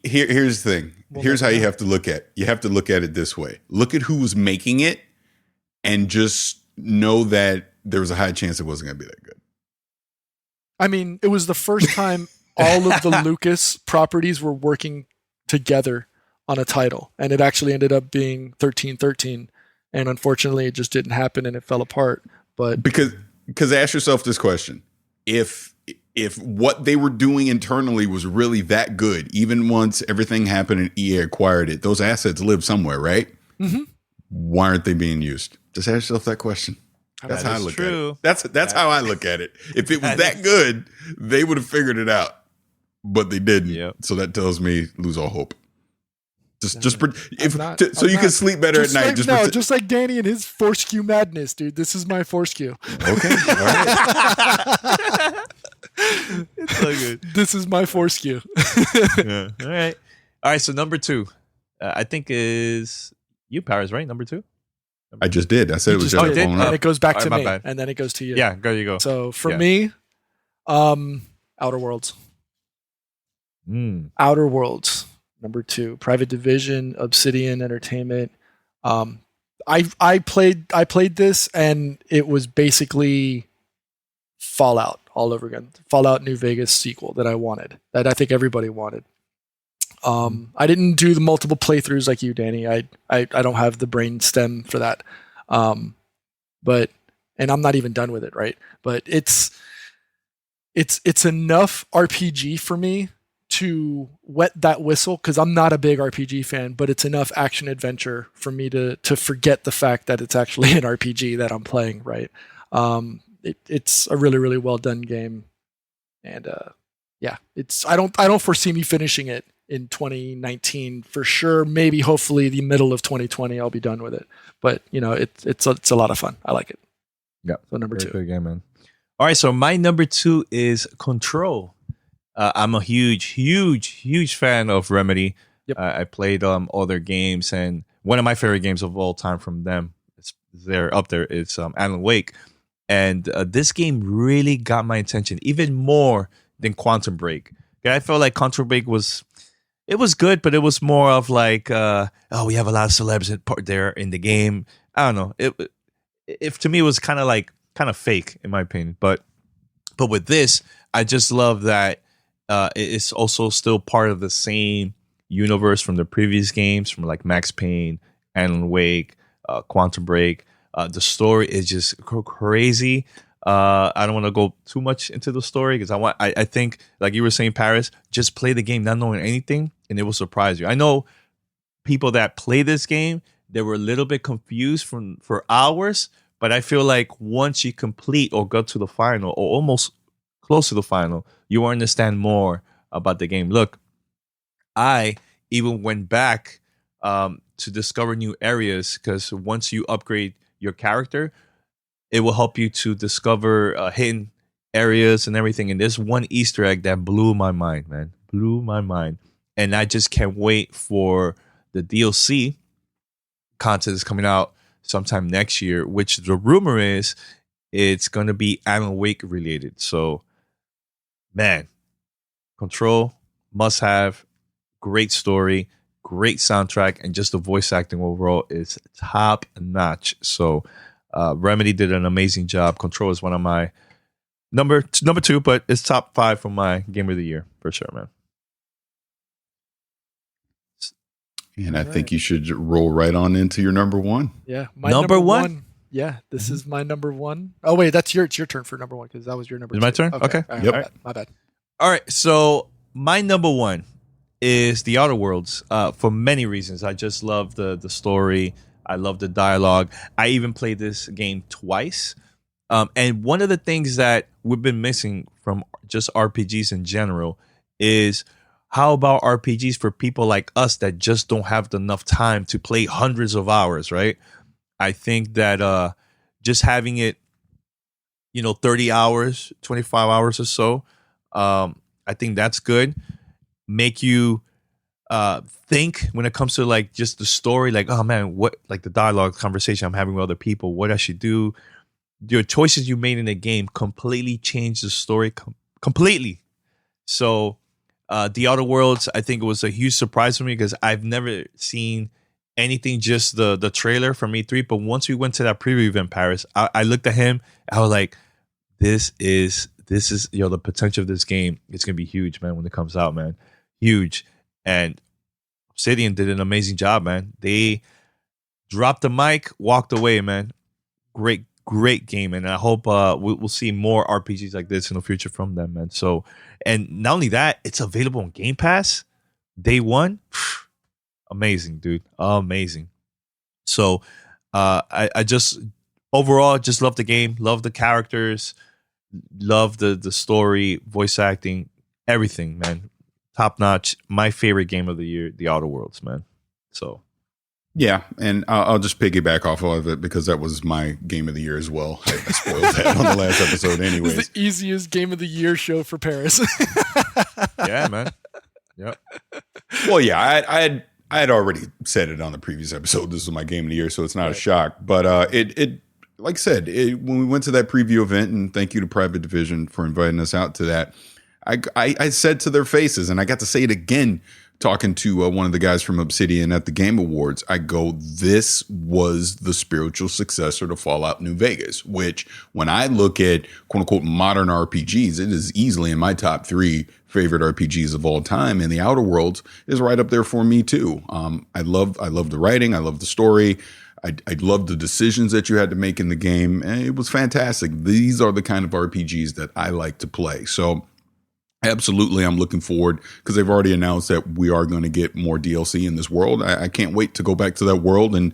here's the thing. Here's how you have to look at it. You have to look at it this way. Look at who was making it and just know that there was a high chance it wasn't going to be that good. I mean, it was the first time all of the Lucas properties were working together on a title, and it actually ended up being 1313. And unfortunately, it just didn't happen and it fell apart. But because ask yourself this question. If what they were doing internally was really that good, even once everything happened and EA acquired it, those assets live somewhere, right? Mm-hmm. Why aren't they being used? Just ask yourself that question. That's how I look true. at it. That's how I look at it. If it was that good, they would have figured it out, but they didn't. Yep. So that tells me lose all hope. So I'm you can sleep better at night. Just like Danny and his foreskew madness, dude. This is my foreskew. Okay, all right. It's so good. This is my foreskew. Yeah. All right. So number 2, I think is you, Paris, right? Number 2. I just did. I said it was just did? phone And up. it goes back All to right, my me, bad. and then it goes to you. Yeah. Go. You go. So for Yeah. me, Outer Worlds. Outer Worlds, number 2. Private Division, Obsidian Entertainment. I played this, and it was basically Fallout all over again. Fallout New Vegas sequel that I wanted, that I think everybody wanted. I didn't do the multiple playthroughs like you, Danny. I don't have the brain stem for that. But I'm not even done with it, right? But it's enough RPG for me to wet that whistle, because I'm not a big RPG fan, but it's enough action adventure for me to forget the fact that it's actually an RPG that I'm playing, right? It's a really, really well done game. And I don't foresee me finishing it in 2019 for sure. Maybe hopefully the middle of 2020 I'll be done with it. But it's a lot of fun. I like it. Yeah. So number 2. Good game, man. All right, so my number 2 is Control. I'm a huge fan of Remedy. Yep. I played all their games, and one of my favorite games of all time from them, they're up there, it's Alan Wake. And this game really got my attention, even more than Quantum Break. I felt like Quantum Break was good, but it was more of like, we have a lot of celebs there in the game. I don't know. It to me, it was kind of fake, in my opinion. But with this, I just love that it's also still part of the same universe from the previous games, from like Max Payne, Alan Wake, Quantum Break. The story is just crazy. I don't want to go too much into the story because I think, like you were saying, Paris, just play the game not knowing anything and it will surprise you. I know people that play this game, they were a little bit confused for hours, but I feel like once you complete or go to the final or almost close to the final, you will understand more about the game. Look, I even went back to discover new areas, because once you upgrade your character, it will help you to discover hidden areas and everything. And there's one Easter egg that blew my mind, man. Blew my mind. And I just can't wait for the DLC content is coming out sometime next year, which the rumor is it's going to be Alan Wake related. So, man, Control, must have, great story, great soundtrack, and just the voice acting overall is top notch. So, Remedy did an amazing job. Control is one of my number 2, but it's top 5 for my game of the year for sure, man. And I think you should roll right on into your number 1. Yeah, my number one? Yeah, this is my number 1. Oh wait, it's your turn for number 1, because that was your number. Is 2. my turn? Okay. All right, Yep. My bad. All right, so my number 1 is The Outer Worlds for many reasons. I just love the story. I love the dialogue. I even played this game twice. And one of the things that we've been missing from just RPGs in general is, how about RPGs for people like us that just don't have enough time to play hundreds of hours, right? I think that just having it, 30 hours, 25 hours or so, I think that's good. Make you think when it comes to like just the story, like, oh man, what, like the dialogue conversation I'm having with other people, what I should do. Your choices you made in the game completely changed the story completely. So The Outer Worlds, I think it was a huge surprise for me, because I've never seen anything, just the trailer from E3. But once we went to that preview event, Paris, I looked at him, I was like, this is the potential of this game. It's gonna be huge, man, when it comes out, man. Huge. And Obsidian did an amazing job, man. They dropped the mic, walked away, man. Great game, and I hope we'll see more RPGs like this in the future from them, man. So, and not only that, it's available on Game Pass day one. Amazing, dude, amazing. So, I just overall, just love the game, love the characters, love the story, voice acting, everything, man. Top notch. My favorite game of the year, The Outer Worlds, man. So Yeah, and I'll just piggyback off of it because that was my game of the year as well. I spoiled that on the last episode, anyways. It's the easiest game of the year show for Paris. yeah, man. Yep. Well, yeah, I had already said it on the previous episode. This was my game of the year, so it's not a shock. But it like I said, when we went to that preview event, and thank you to Private Division for inviting us out to that. I said to their faces, and I got to say it again talking to one of the guys from Obsidian at the Game Awards. I go, this was the spiritual successor to Fallout New Vegas, which when I look at quote unquote modern RPGs, it is easily in my top 3 favorite RPGs of all time. And The Outer Worlds is right up there for me too. I love the writing. I love the story. I love the decisions that you had to make in the game. And it was fantastic. These are the kind of RPGs that I like to play. So absolutely, I'm looking forward because they've already announced that we are going to get more DLC in this world. I can't wait to go back to that world and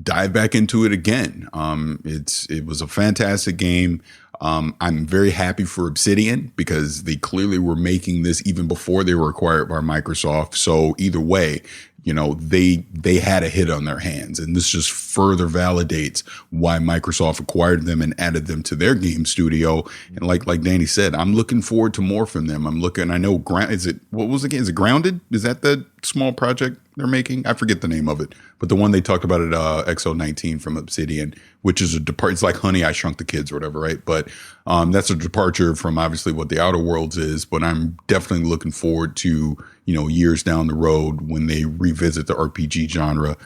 dive back into it again. It was a fantastic game. I'm very happy for Obsidian because they clearly were making this even before they were acquired by Microsoft. So either way, you know, they had a hit on their hands, and this just further validates why Microsoft acquired them and added them to their game studio. And like Danny said, I'm looking forward to more from them. I know what was the game? Is it Grounded? Is that the small project they're making? I forget the name of it, but the one they talked about at XO19 from Obsidian, which is it's like Honey, I Shrunk the Kids or whatever, right? But that's a departure from obviously what The Outer Worlds is. But I'm definitely looking forward to, you know, years down the road when they revisit the RPG genre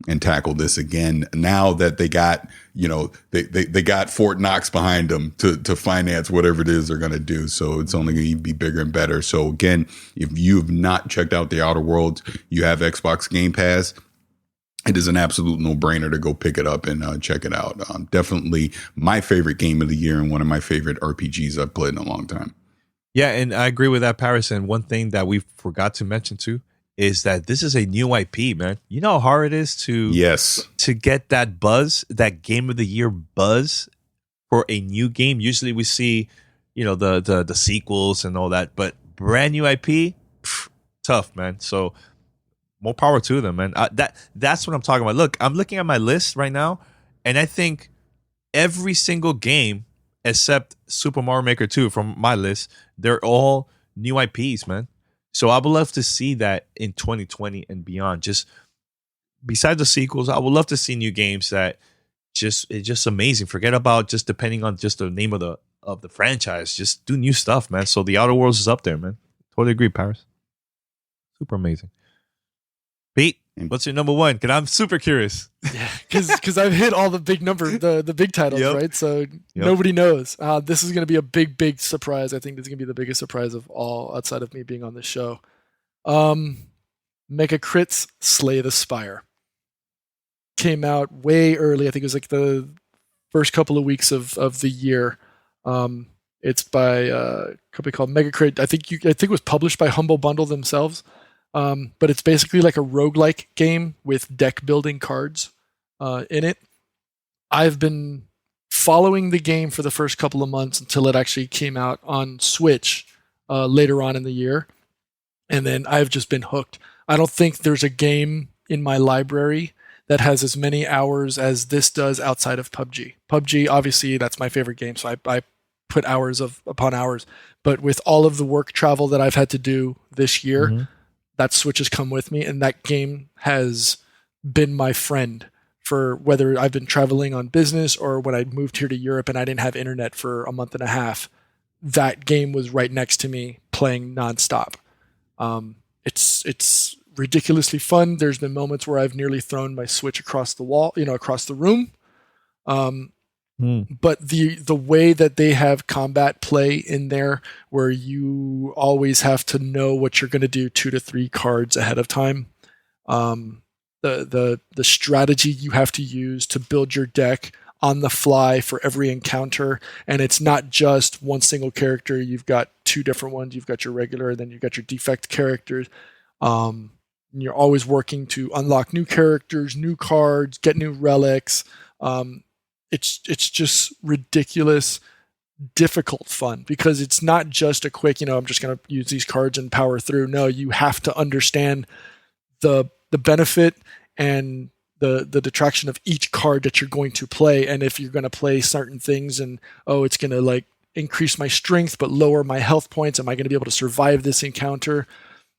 and tackle this again. Now that they got, you know, they got Fort Knox behind them to finance whatever it is they're going to do. So it's only going to be bigger and better. So again, if you've not checked out The Outer Worlds, you have Xbox Game Pass. It is an absolute no-brainer to go pick it up and check it out. Definitely my favorite game of the year and one of my favorite RPGs I've played in a long time. Yeah, and I agree with that, Paris. And one thing that we forgot to mention too is that this is a new IP, man. You know how hard it is to get that buzz, that game of the year buzz for a new game. Usually we see, you know, the sequels and all that, but brand new IP, tough, man. So more power to them, man. That's what I'm talking about. Look, I'm looking at my list right now, and I think every single game except Super Mario Maker 2 from my list, they're all new IPs, man. So I would love to see that in 2020 and beyond. Just besides the sequels, I would love to see new games that it's just amazing. Forget about just depending on just the name of the franchise. Just do new stuff, man. So The Outer Worlds is up there, man. Totally agree, Paris. Super amazing. Pete, what's your number one? Because I'm super curious. Yeah, because I've hit all the big the big titles, right? So nobody knows. This is going to be a big surprise. I think this is going to be the biggest surprise of all outside of me being on this show. Mega Crits Slay the Spire came out way early. I think it was like the first couple of weeks of the year. It's by a company called Mega Crit. I think it was published by Humble Bundle themselves. But it's basically like a roguelike game with deck building cards in it. I've been following the game for the first couple of months until it actually came out on Switch later on in the year. And then I've just been hooked. I don't think there's a game in my library that has as many hours as this does outside of PUBG. PUBG, obviously, that's my favorite game, so I put hours upon hours. But with all of the work travel that I've had to do this year, that Switch has come with me, and that game has been my friend for whether I've been traveling on business or when I moved here to Europe and I didn't have internet for a month and a half. That game was right next to me playing nonstop. It's ridiculously fun. There's been moments where I've nearly thrown my Switch across the wall, across the room. But the way that they have combat play in there, where you always have to know what you're going to do 2 to 3 cards ahead of time, the strategy you have to use to build your deck on the fly for every encounter, and it's not just one single character. You've got 2 different ones. You've got your regular, and then you've got your defect characters. And you're always working to unlock new characters, new cards, get new relics. it's just ridiculous, difficult fun, because it's not just a quick, I'm just going to use these cards and power through. No, you have to understand the benefit and the detraction of each card that you're going to play. And if you're going to play certain things and, it's going to like increase my strength but lower my health points, am I going to be able to survive this encounter?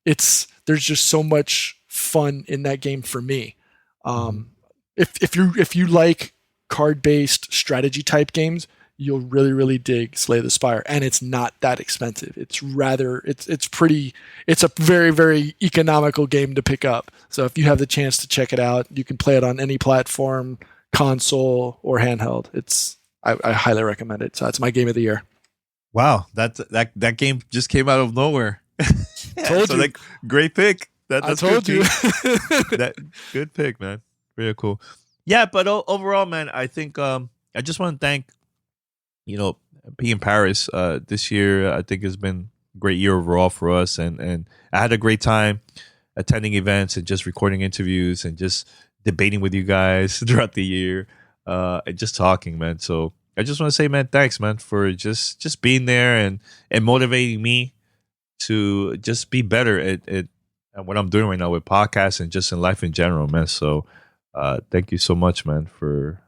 There's just so much fun in that game for me. If you like card-based strategy type games, you'll really, really dig Slay the Spire, and it's not that expensive. It's a very, very economical game to pick up. So if you have the chance to check it out, you can play it on any platform, console or handheld. I highly recommend it. So that's my game of the year. Wow, that game just came out of nowhere. Told you. Like, great pick. That's I told good, you. Good pick, man. Very cool. Yeah, but overall, man, I think I just want to thank, being in Paris this year. I think has been a great year overall for us, and I had a great time attending events and just recording interviews and just debating with you guys throughout the year, and just talking, man. So I just want to say, man, thanks, man, for just being there and motivating me to just be better at what I'm doing right now with podcasts and just in life in general, man. So thank you so much, man, for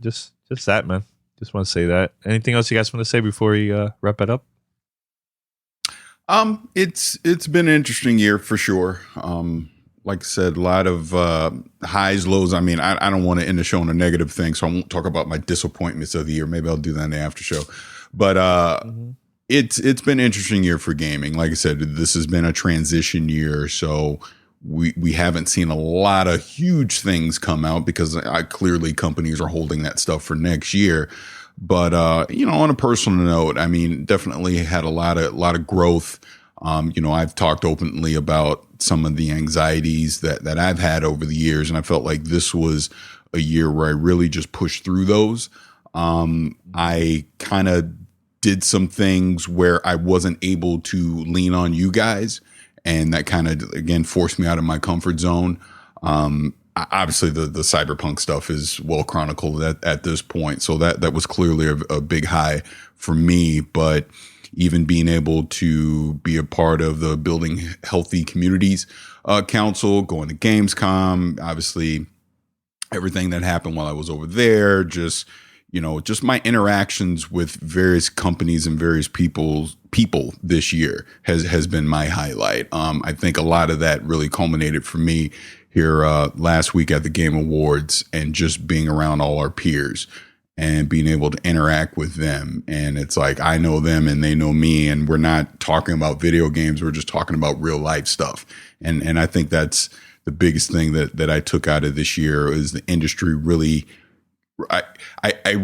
just that, man. Just want to say that. Anything else you guys want to say before we wrap it up? It's been an interesting year for sure. Like I said, a lot of highs, lows. I mean, I don't want to end the show on a negative thing, so I won't talk about my disappointments of the year. Maybe I'll do that in the after show. But it's been an interesting year for gaming. Like I said, this has been a transition year, so we haven't seen a lot of huge things come out because clearly companies are holding that stuff for next year. But on a personal note, I mean, definitely had a lot of growth. I've talked openly about some of the anxieties that I've had over the years, and I felt like this was a year where I really just pushed through those. I kind of did some things where I wasn't able to lean on you guys, and that kind of, again, forced me out of my comfort zone. Obviously, the cyberpunk stuff is well chronicled at this point, so that was clearly a big high for me. But even being able to be a part of the Building Healthy Communities Council, going to Gamescom, obviously everything that happened while I was over there, just my interactions with various companies and various people this year has been my highlight. I think a lot of that really culminated for me here last week at the Game Awards, and just being around all our peers and being able to interact with them. And it's like, I know them and they know me, and we're not talking about video games. We're just talking about real life stuff. And I think that's the biggest thing that I took out of this year is the industry really, I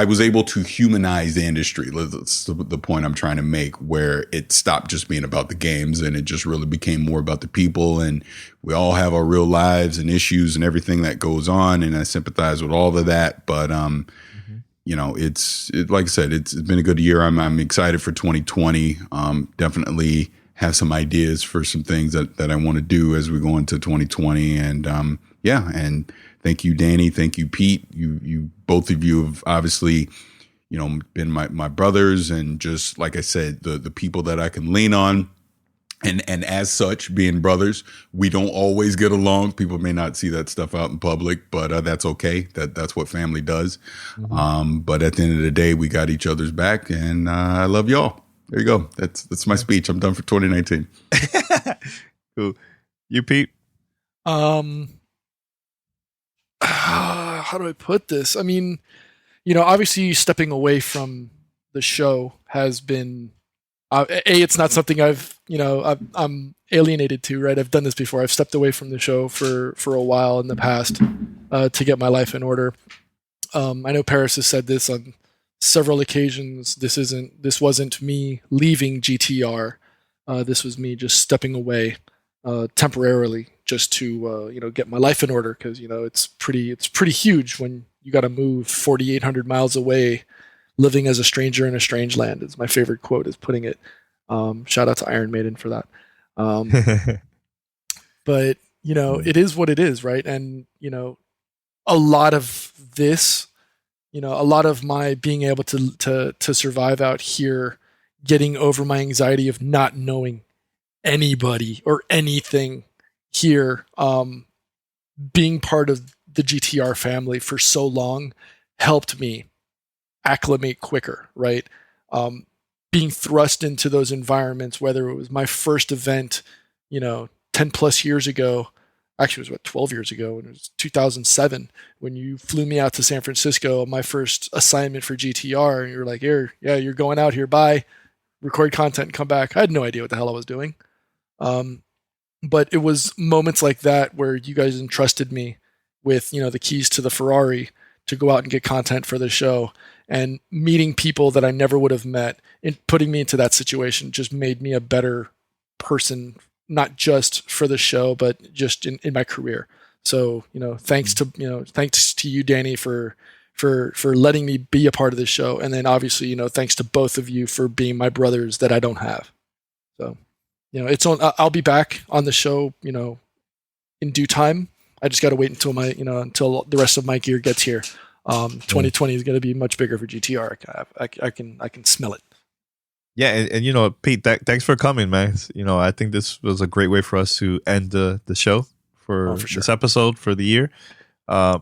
was able to humanize the industry. That's the point I'm trying to make, where it stopped just being about the games and it just really became more about the people. And we all have our real lives and issues and everything that goes on. And I sympathize with all of that. But, it's like I said, it's been a good year. I'm excited for 2020. Definitely have some ideas for some things that I want to do as we go into 2020. And, and thank you, Danny. Thank you, Pete. You both of you have obviously, been my brothers, and just like I said, the people that I can lean on. And as such, being brothers, we don't always get along. People may not see that stuff out in public, but that's okay. That's what family does. Mm-hmm. But at the end of the day, we got each other's back, and I love y'all. There you go. That's my speech. I'm done for 2019. Cool. You, Pete? How do I put this? I mean, obviously stepping away from the show has been, it's not something I'm alienated to, right? I've done this before. I've stepped away from the show for a while in the past to get my life in order. I know Paris has said this on several occasions. This wasn't me leaving GTR. This was me just stepping away temporarily, just to get my life in order, because it's pretty huge when you got to move 4,800 miles away, living as a stranger in a strange land. Is my favorite quote, is putting it. Shout out to Iron Maiden for that. But it is what it is, right? And a lot of this a lot of my being able to survive out here, getting over my anxiety of not knowing anybody or anything here, being part of the GTR family for so long helped me acclimate quicker, right? Being thrust into those environments, whether it was my first event, 10 plus years ago, actually it was 12 years ago, and it was 2007 when you flew me out to San Francisco, my first assignment for GTR, and you're like, you're going out here, bye, record content, come back. I had no idea what the hell I was doing. But it was moments like that where you guys entrusted me with, the keys to the Ferrari to go out and get content for the show, and meeting people that I never would have met and putting me into that situation just made me a better person, not just for the show, but just in my career. So, thanks to you, Danny, for letting me be a part of this show. And then obviously, thanks to both of you for being my brothers that I don't have. So, it's on, I'll be back on the show, in due time. I just got to wait until until the rest of my gear gets here. 2020 is going to be much bigger for GTR. I can smell it. Yeah, and Pete, thanks for coming, man. I think this was a great way for us to end the show for sure. This episode for the year. I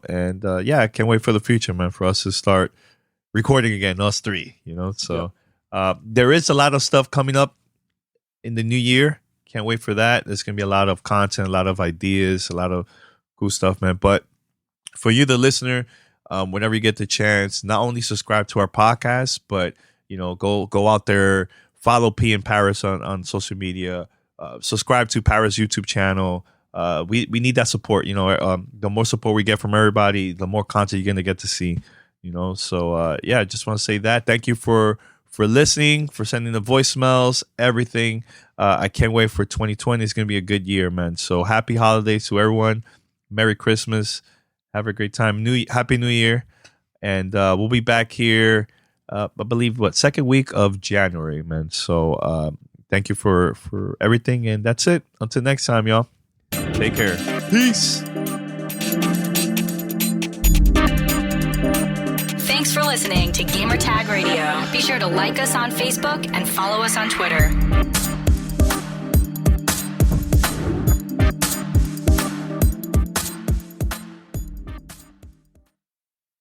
can't wait for the future, man, for us to start recording again, us three, So there is a lot of stuff coming up in the new year. Can't wait for that. There's going to be a lot of content, a lot of ideas, a lot of cool stuff, man. But for you, the listener, whenever you get the chance, not only subscribe to our podcast, but go out there, follow P in Paris on social media, subscribe to Paris YouTube channel. We need that support. The more support we get from everybody, the more content you're gonna get to see. So I just want to say that. Thank you for listening, for sending the voicemails, everything. I can't wait for 2020. It's gonna be a good year, man. So happy holidays to everyone. Merry Christmas. Have a great time. Happy New Year. And we'll be back here, I believe, second week of January, man. So thank you for everything. And that's it. Until next time, y'all. Take care. Peace. Thanks for listening to Gamertag Radio. Be sure to like us on Facebook and follow us on Twitter.